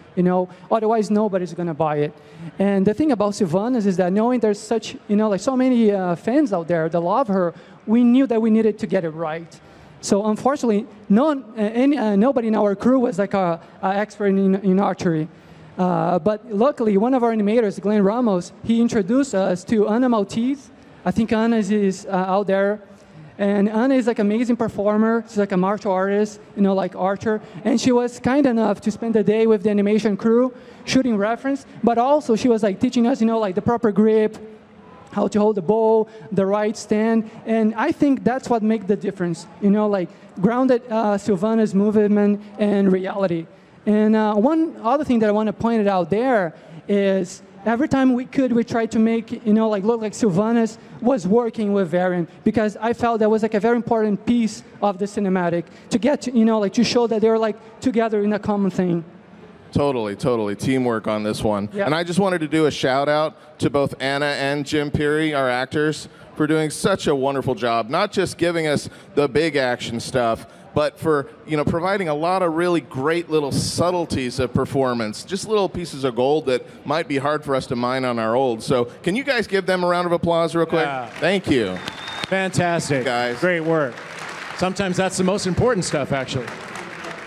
Otherwise nobody's going to buy it. And the thing about Sylvanas is that knowing there's such, so many fans out there that love her, we knew that we needed to get it right. So unfortunately, nobody in our crew was like an expert in archery. But luckily, one of our animators, Glenn Ramos, he introduced us to Anna Maltese. I think Anna is out there. And Anna is like an amazing performer. She's like a martial artist, like archer. And she was kind enough to spend the day with the animation crew, shooting reference. But also she was like teaching us, like the proper grip, how to hold the bow, the right stand. And I think that's what makes the difference, like grounded Sylvanas movement and reality. And one other thing that I want to point out there is every time we tried to make, look like Sylvanas was working with Varian, because I felt that was like a very important piece of the cinematic to get, to show that they were like together in a common thing. Totally. Teamwork on this one. Yep. And I just wanted to do a shout out to both Anna and Jim Peary, our actors, for doing such a wonderful job, not just giving us the big action stuff, but for providing a lot of really great little subtleties of performance, just little pieces of gold that might be hard for us to mine on our old. So can you guys give them a round of applause real quick? Yeah. Thank you. Fantastic. Guys. Great work. Sometimes that's the most important stuff, actually.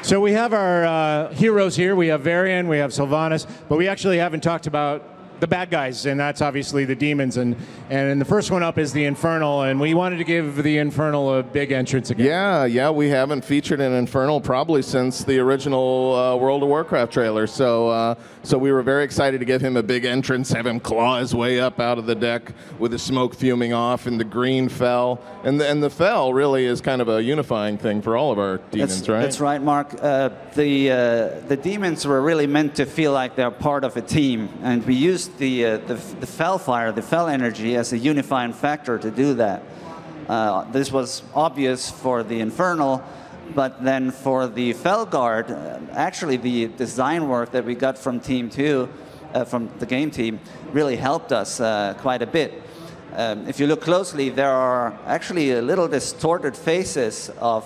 So we have our heroes here. We have Varian, we have Sylvanas, but we actually haven't talked about the bad guys, and that's obviously the demons. And the first one up is the Infernal, and we wanted to give the Infernal a big entrance again. Yeah, we haven't featured an Infernal probably since the original World of Warcraft trailer. So we were very excited to give him a big entrance, have him claw his way up out of the deck with the smoke fuming off, and the green fell. And the fell really is kind of a unifying thing for all of our demons, right? That's right, Mark. The demons were really meant to feel like they're part of a team, and we used the fel fire, the fel energy, as a unifying factor to do that. This was obvious for the Infernal, but then for the Felguard, actually the design work that we got from Team 2, from the game team, really helped us quite a bit. If you look closely, there are actually a little distorted faces of,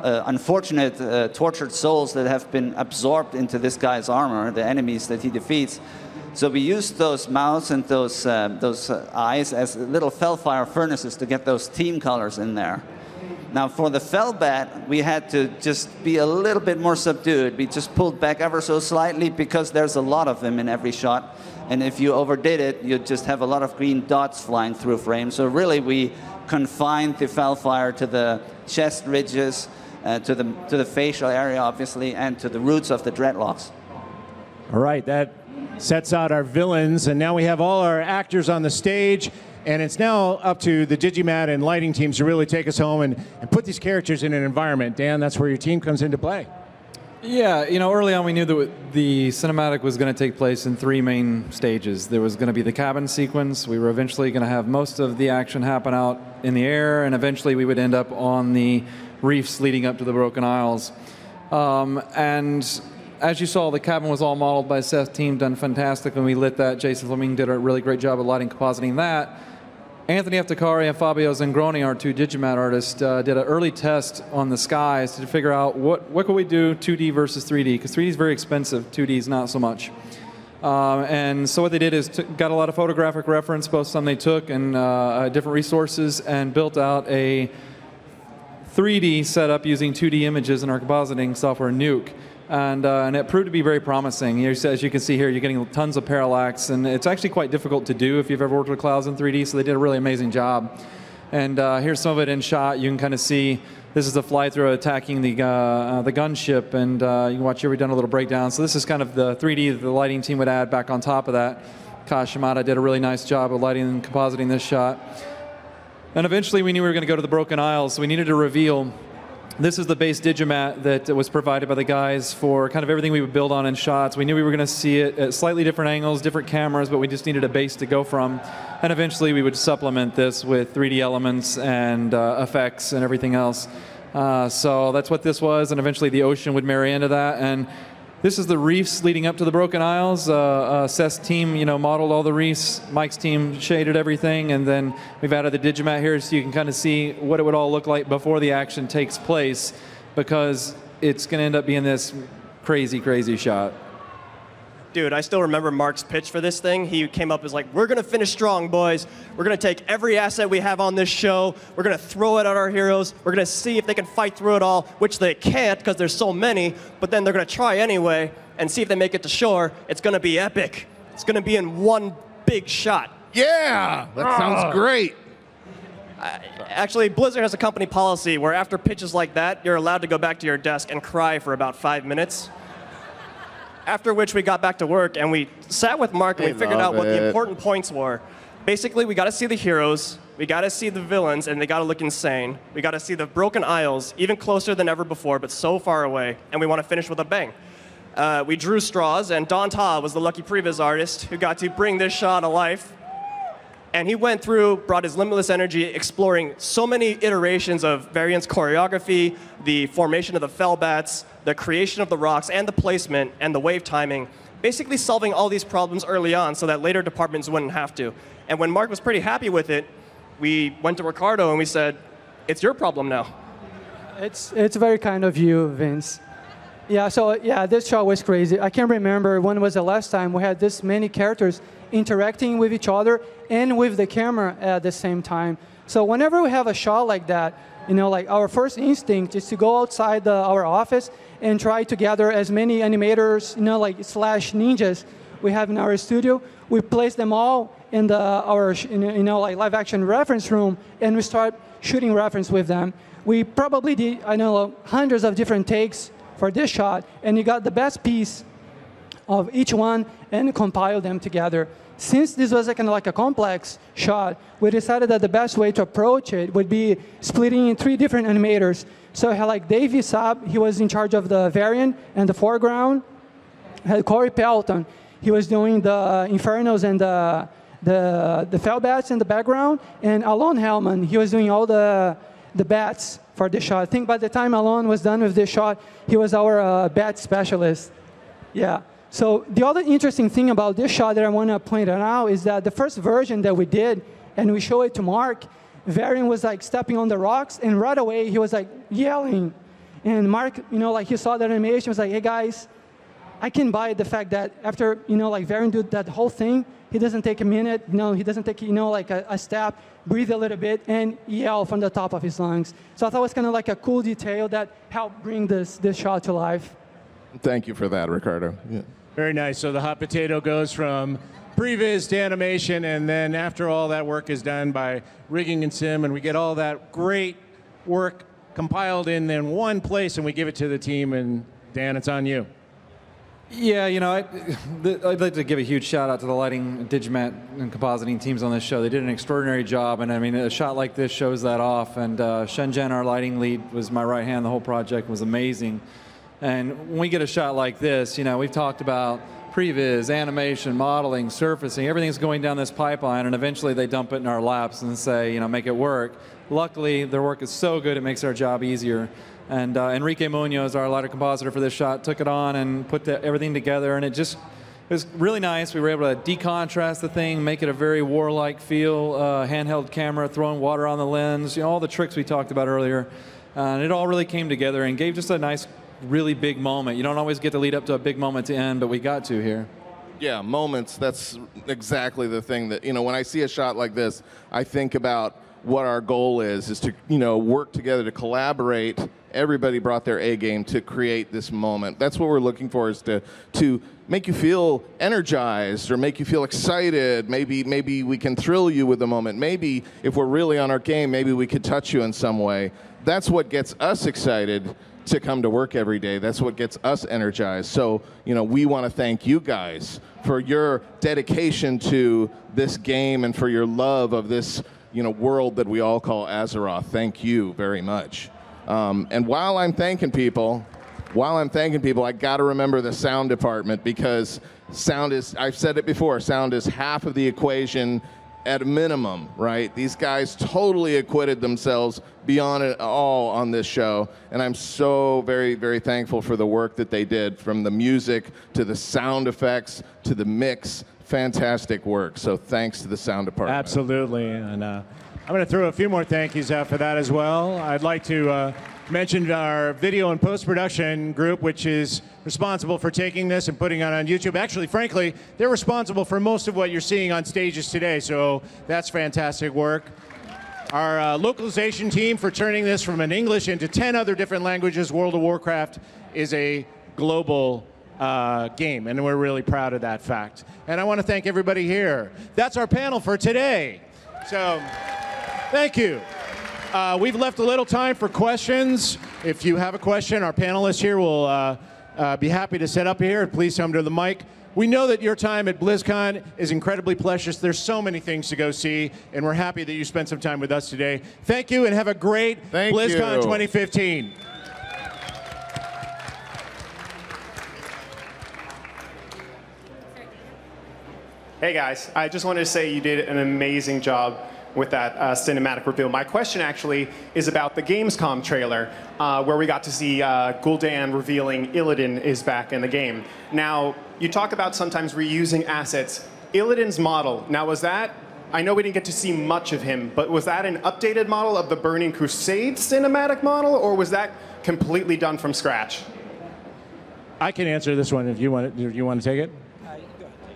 unfortunate tortured souls that have been absorbed into this guy's armor, the enemies that he defeats. So we used those mouths and those eyes as little Felfire furnaces to get those team colors in there. Now for the Felbat, we had to just be a little bit more subdued. We just pulled back ever so slightly because there's a lot of them in every shot. And if you overdid it, you'd just have a lot of green dots flying through frame. So really we confined the Felfire to the chest ridges, to the facial area obviously, and to the roots of the dreadlocks. All right, that sets out our villains, and now we have all our actors on the stage, and it's now up to the Digimat and lighting teams to really take us home and put these characters in an environment. Dan, that's where your team comes into play. Yeah, early on we knew that the cinematic was going to take place in 3 main stages. There was going to be the cabin sequence. We were eventually going to have most of the action happen out in the air, and eventually we would end up on the reefs leading up to the Broken Isles. And as you saw, the cabin was all modeled by Seth's team, done fantastic when we lit that. Jason Fleming did a really great job of lighting, compositing that. Anthony Efticari and Fabio Zangroni, our 2 Digimat artists, did an early test on the skies to figure out what could we do 2D versus 3D, because 3D is very expensive, 2D is not so much. And so what they did is got a lot of photographic reference, both some they took and different resources, and built out a 3D setup using 2D images in our compositing software, Nuke. And it proved to be very promising. As you can see here, you're getting tons of parallax, and it's actually quite difficult to do if you've ever worked with clouds in 3D, so they did a really amazing job. And here's some of it in shot. You can kind of see this is a fly-through attacking the gunship, and you can watch here we've done a little breakdown. So this is kind of the 3D that the lighting team would add back on top of that. Kaz Shimada did a really nice job of lighting and compositing this shot. And eventually we knew we were going to go to the Broken Isles, so we needed to reveal. This is the base Digimat that was provided by the guys for kind of everything we would build on in shots. We knew we were going to see it at slightly different angles, different cameras, but we just needed a base to go from. And eventually we would supplement this with 3D elements and effects and everything else. So that's what this was, and eventually the ocean would marry into that. And this is the reefs leading up to the Broken Isles. Seth's team, modeled all the reefs. Mike's team shaded everything, and then we've added the Digimat here so you can kind of see what it would all look like before the action takes place, because it's going to end up being this crazy, crazy shot. Dude, I still remember Mark's pitch for this thing. He came up as like, we're going to finish strong, boys. We're going to take every asset we have on this show. We're going to throw it at our heroes. We're going to see if they can fight through it all, which they can't because there's so many, but then they're going to try anyway and see if they make it to shore. It's going to be epic. It's going to be in one big shot. Yeah, that sounds great. Actually, Blizzard has a company policy where after pitches like that, you're allowed to go back to your desk and cry for about 5 minutes. After which we got back to work and we sat with Mark and we figured out what the important points were. Basically, we got to see the heroes, we got to see the villains, and they got to look insane. We got to see the Broken Isles, even closer than ever before, but so far away, and we want to finish with a bang. We drew straws, and Don Ta was the lucky previs artist who got to bring this shot to life. And he went through, brought his limitless energy, exploring so many iterations of Variant's choreography, the formation of the Fellbats, the creation of the rocks, and the placement, and the wave timing, basically solving all these problems early on so that later departments wouldn't have to. And when Mark was pretty happy with it, we went to Ricardo and we said, it's your problem now. It's very kind of you, Vince. Yeah, so yeah, this shot was crazy. I can't remember when was the last time we had this many characters interacting with each other and with the camera at the same time. So whenever we have a shot like that, like our first instinct is to go outside our office and try to gather as many animators, like slash ninjas we have in our studio. We place them all in our like live action reference room, and we start shooting reference with them. We probably did, hundreds of different takes for this shot, and you got the best piece of each one and compile them together. Since this was kind of like a complex shot, we decided that the best way to approach it would be splitting in 3 different animators. So I had like Dave Saab, he was in charge of the variant and the foreground. I had Corey Pelton, he was doing the Infernos and the fell bats in the background, and Alon Hellman, he was doing all the bats for the shot. I think by the time Alon was done with this shot, he was our bat specialist. Yeah. So the other interesting thing about this shot that I want to point out is that the first version that we did, and we show it to Mark, Varian was like stepping on the rocks, and right away he was like yelling. And Mark, like he saw that animation, was like, hey guys, I can buy the fact that after, like Varian did that whole thing, he doesn't take a minute, he doesn't take, like a step, breathe a little bit, and yell from the top of his lungs. So I thought it was kind of like a cool detail that helped bring this shot to life. Thank you for that, Ricardo. Yeah. Very nice. So the hot potato goes from previs to animation, and then after all that work is done by rigging and sim, and we get all that great work compiled in one place, and we give it to the team. And Dan, it's on you. Yeah, I'd like to give a huge shout out to the lighting, Digimat, and compositing teams on this show. They did an extraordinary job, and I mean, a shot like this shows that off. And Shenzhen, our lighting lead, was my right hand. The whole project was amazing. And when we get a shot like this, we've talked about previs, animation, modeling, surfacing, everything's going down this pipeline, and eventually they dump it in our laps and say, make it work. Luckily, their work is so good, it makes our job easier. And Enrique Munoz, our lighter compositor for this shot, took it on and put everything together, and it was really nice. We were able to decontrast the thing, make it a very warlike feel, handheld camera, throwing water on the lens, all the tricks we talked about earlier. And it all really came together and gave just a nice, really big moment. You don't always get to lead up to a big moment to end, but we got to here. Yeah, moments, that's exactly the thing that, when I see a shot like this, I think about what our goal is to, work together, to collaborate. Everybody brought their A game to create this moment. That's what we're looking for, is to make you feel energized or make you feel excited. Maybe we can thrill you with the moment. Maybe if we're really on our game, maybe we could touch you in some way. That's what gets us excited to come to work every day. That's what gets us energized. So, we want to thank you guys for your dedication to this game and for your love of this, world that we all call Azeroth. Thank you very much. And while I'm thanking people, I got to remember the sound department, because sound is, I've said it before, sound is half of the equation at a minimum, right? These guys totally acquitted themselves beyond it all on this show, and I'm so very, very thankful for the work that they did, from the music to the sound effects to the mix. Fantastic work. So thanks to the sound department. Absolutely. And I'm going to throw a few more thank yous out for that as well. I'd like to mention our video and post-production group, which is responsible for taking this and putting it on YouTube. Actually, frankly, they're responsible for most of what you're seeing on stages today, so that's fantastic work. Our localization team for turning this from an English into 10 other different languages. World of Warcraft is a global game, and we're really proud of that fact. And I want to thank everybody here. That's our panel for today. So, thank you. We've left a little time for questions. If you have a question, our panelists here will be happy to set up here. Please come to the mic. We know that your time at Blizzcon is incredibly precious. There's so many things to go see, and we're happy that you spent some time with us today. Thank you, and have a great Blizzcon 2015. Hey guys, I just wanted to say you did an amazing job with that cinematic reveal. My question actually is about the Gamescom trailer, where we got to see Gul'dan revealing Illidan is back in the game. Now, you talk about sometimes reusing assets. Illidan's model, now was that, I know we didn't get to see much of him, but was that an updated model of the Burning Crusade cinematic model, or was that completely done from scratch? I can answer this one if you want to. Do you want to take it?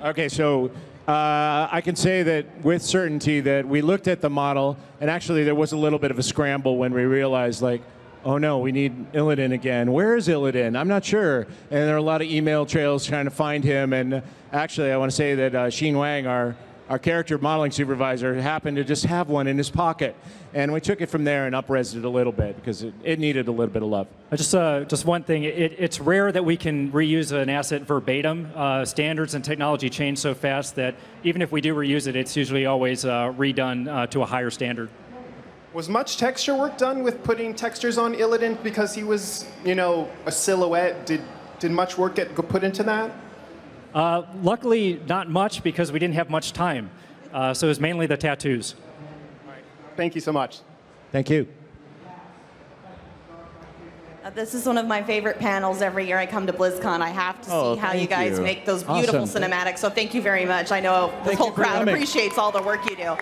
Okay, so I can say that with certainty that we looked at the model, and actually there was a little bit of a scramble when we realized, like, oh no, we need Illidan again. Where is Illidan? I'm not sure. And there are a lot of email trails trying to find him. And actually, I want to say that Xin Wang, our character modeling supervisor, happened to just have one in his pocket. And we took it from there and up-resed it a little bit because it needed a little bit of love. Just one thing. It's rare that we can reuse an asset verbatim. Standards and technology change so fast that even if we do reuse it, it's usually always redone to a higher standard. Was much texture work done with putting textures on Illidan because he was, a silhouette? Did much work get put into that? Luckily, not much, because we didn't have much time. So it was mainly the tattoos. Thank you so much. Thank you. This is one of my favorite panels every year I come to BlizzCon. I have to see how you guys make those beautiful cinematics. So thank you very much. I know this whole crowd appreciates all the work you do.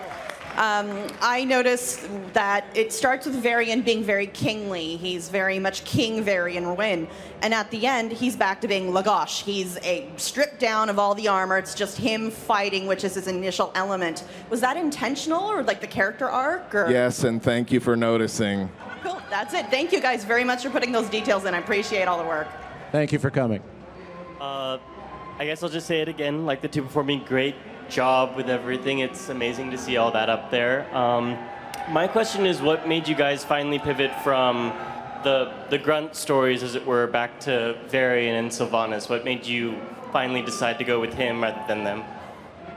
I noticed that it starts with Varian being very kingly. He's very much King Varian Wynn. And at the end, he's back to being Lagosh. He's stripped down of all the armor. It's just him fighting, which is his initial element. Was that intentional, or like the character arc? Or? Yes, and thank you for noticing. Cool, that's it. Thank you guys very much for putting those details in. I appreciate all the work. Thank you for coming. I guess I'll just say it again, like the two before me, great job with everything. It's amazing to see all that up there. My question is, what made you guys finally pivot from the grunt stories, as it were, back to Varian and Sylvanas? What made you finally decide to go with him rather than them?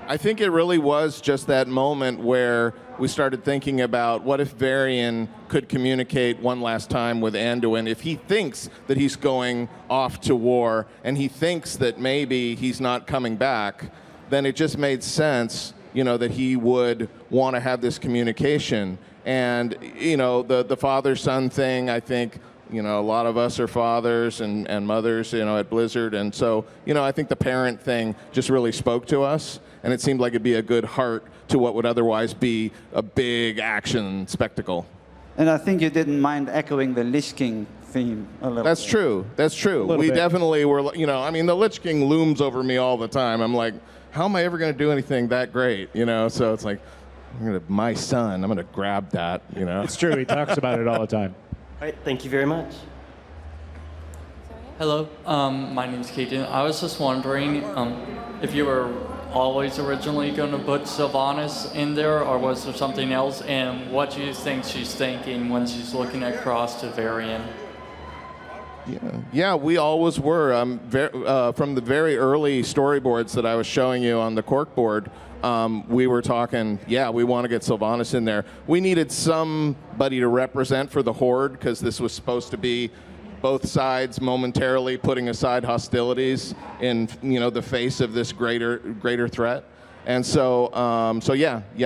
I think it really was just that moment where we started thinking about what if Varian could communicate one last time with Anduin. If he thinks that he's going off to war and he thinks that maybe he's not coming back, then it just made sense, that he would want to have this communication. And, the father-son thing, I think, a lot of us are fathers and mothers, at Blizzard. And so, I think the parent thing just really spoke to us. And it seemed like it'd be a good heart to what would otherwise be a big action spectacle. And I think you didn't mind echoing the Lich King theme a little That's bit. true. That's true. We definitely were, the Lich King looms over me all the time. I'm like, how am I ever going to do anything that great? So it's like, my son, I'm going to grab that, It's true. He talks about it all the time. All right, thank you very much. Hello, my name is Keaton. I was just wondering if you were always originally going to put Sylvanas in there, or was there something else? And what do you think she's thinking when she's looking across to Varian? Yeah, we always were. From the very early storyboards that I was showing you on the corkboard, we were talking, we want to get Sylvanas in there. We needed somebody to represent for the Horde, because this was supposed to be both sides momentarily putting aside hostilities in the face of this greater threat. And so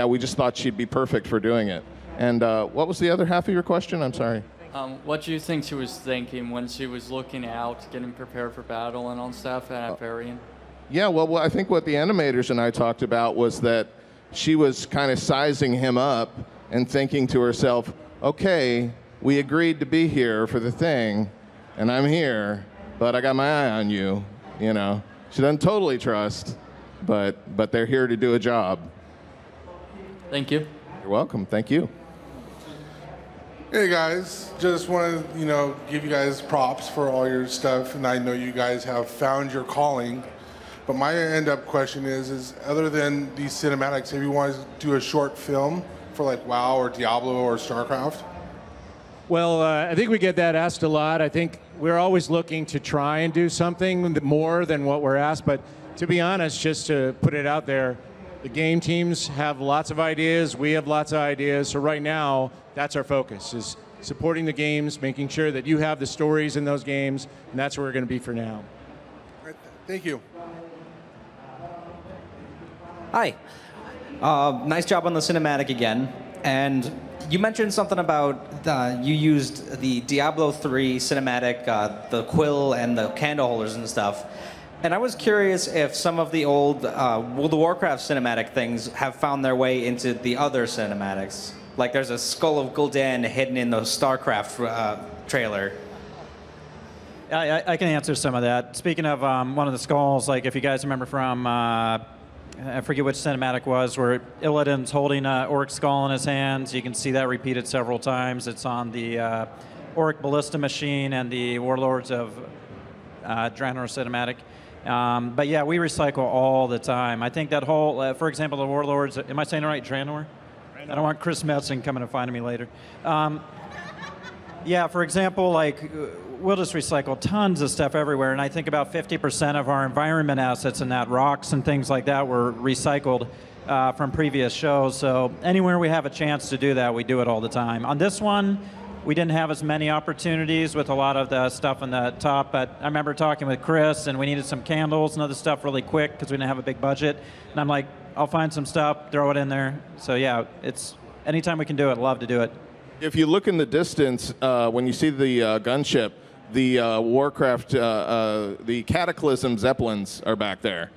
we just thought she'd be perfect for doing it. And what was the other half of your question? I'm sorry. What do you think she was thinking when she was looking out, getting prepared for battle and all stuff at Varian? Yeah, well, I think what the animators and I talked about was that she was kind of sizing him up and thinking to herself, okay, we agreed to be here for the thing, and I'm here, but I got my eye on you, She doesn't totally trust, but they're here to do a job. Thank you. You're welcome. Thank you. Hey guys, just want to give you guys props for all your stuff, and I know you guys have found your calling. But my end-up question is other than these cinematics, have you wanted to do a short film for like WoW or Diablo or StarCraft? Well, I think we get that asked a lot. I think we're always looking to try and do something more than what we're asked. But to be honest, just to put it out there, the game teams have lots of ideas. We have lots of ideas. So right now, that's our focus, is supporting the games, making sure that you have the stories in those games, and that's where we're going to be for now. Thank you. Hi. Nice job on the cinematic again. And you mentioned something about you used the Diablo 3 cinematic, the quill and the candle holders and stuff. And I was curious if some of the old World of Warcraft cinematic things have found their way into the other cinematics. Like there's a Skull of Gul'dan hidden in the StarCraft trailer. I can answer some of that. Speaking of one of the skulls, like if you guys remember from, I forget which cinematic was, where Illidan's holding an Orc skull in his hands. You can see that repeated several times. It's on the Orc Ballista machine and the Warlords of Draenor cinematic. But yeah, we recycle all the time. I think that whole, for example, the Warlords, am I saying it right, Draenor? I don't want Chris Metzen coming and finding me later. Yeah, for example, like we'll just recycle tons of stuff everywhere, and I think about 50% of our environment assets and that, rocks and things like that, were recycled from previous shows. So anywhere we have a chance to do that, we do it all the time. On this one, we didn't have as many opportunities with a lot of the stuff on the top, but I remember talking with Chris, and we needed some candles and other stuff really quick because we didn't have a big budget. And I'm like, I'll find some stuff, throw it in there. So yeah, it's anytime we can do it, love to do it. If you look in the distance, when you see the gunship, the Warcraft, the Cataclysm Zeppelins are back there.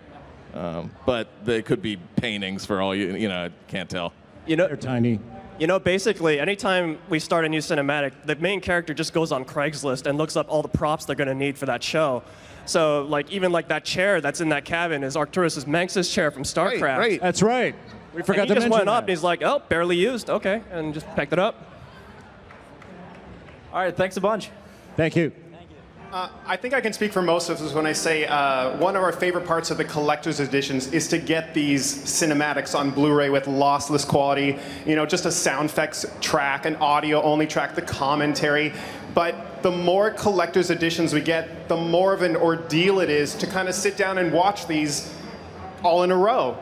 But they could be paintings for all you know, can't tell. You know, they're tiny. You know, basically, anytime we start a new cinematic, the main character just goes on Craigslist and looks up all the props they're going to need for that show. So, like, even like that chair that's in that cabin is Arcturus Manx's chair from StarCraft. Right. That's right. We forgot to mention that. He just went up and he's like, oh, barely used. Okay, and just picked it up. All right, thanks a bunch. Thank you. I think I can speak for most of us when I say one of our favorite parts of the collector's editions is to get these cinematics on Blu-ray with lossless quality, you know, just a sound effects track, an audio-only track, the commentary. But the more collector's editions we get, the more of an ordeal it is to kind of sit down and watch these all in a row.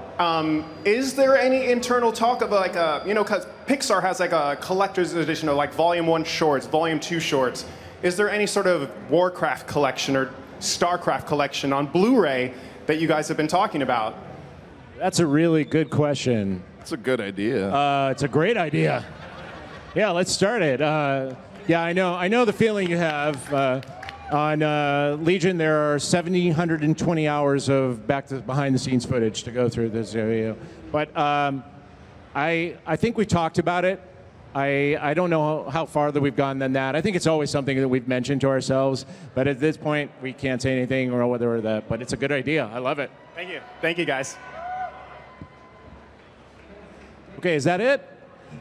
Is there any internal talk of like a, you know, because Pixar has like a collector's edition of like Volume 1 shorts, Volume 2 shorts. Is there any sort of Warcraft collection or StarCraft collection on Blu-ray that you guys have been talking about? That's a really good question. It's a good idea. It's a great idea. Yeah, let's start it. Yeah, I know the feeling you have. On Legion, there are 1,720 hours of behind-the-scenes footage to go through this video. But I think we talked about it. I don't know how farther we've gone than that. I think it's always something that we've mentioned to ourselves, but at this point, we can't say anything or whether or that. But it's a good idea. I love it. Thank you. Thank you, guys. Okay, is that it?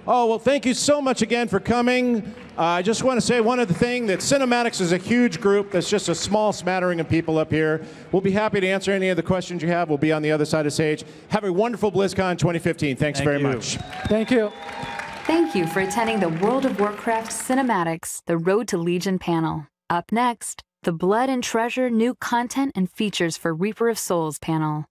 Oh, well, thank you so much again for coming. I just want to say one other thing, that Cinematics is a huge group. That's just a small smattering of people up here. We'll be happy to answer any of the questions you have. We'll be on the other side of the stage. Have a wonderful BlizzCon 2015. Thanks very much. Thank you. Thank you for attending the World of Warcraft Cinematics, the Road to Legion panel. Up next, the Blood and Treasure new content and features for Reaper of Souls panel.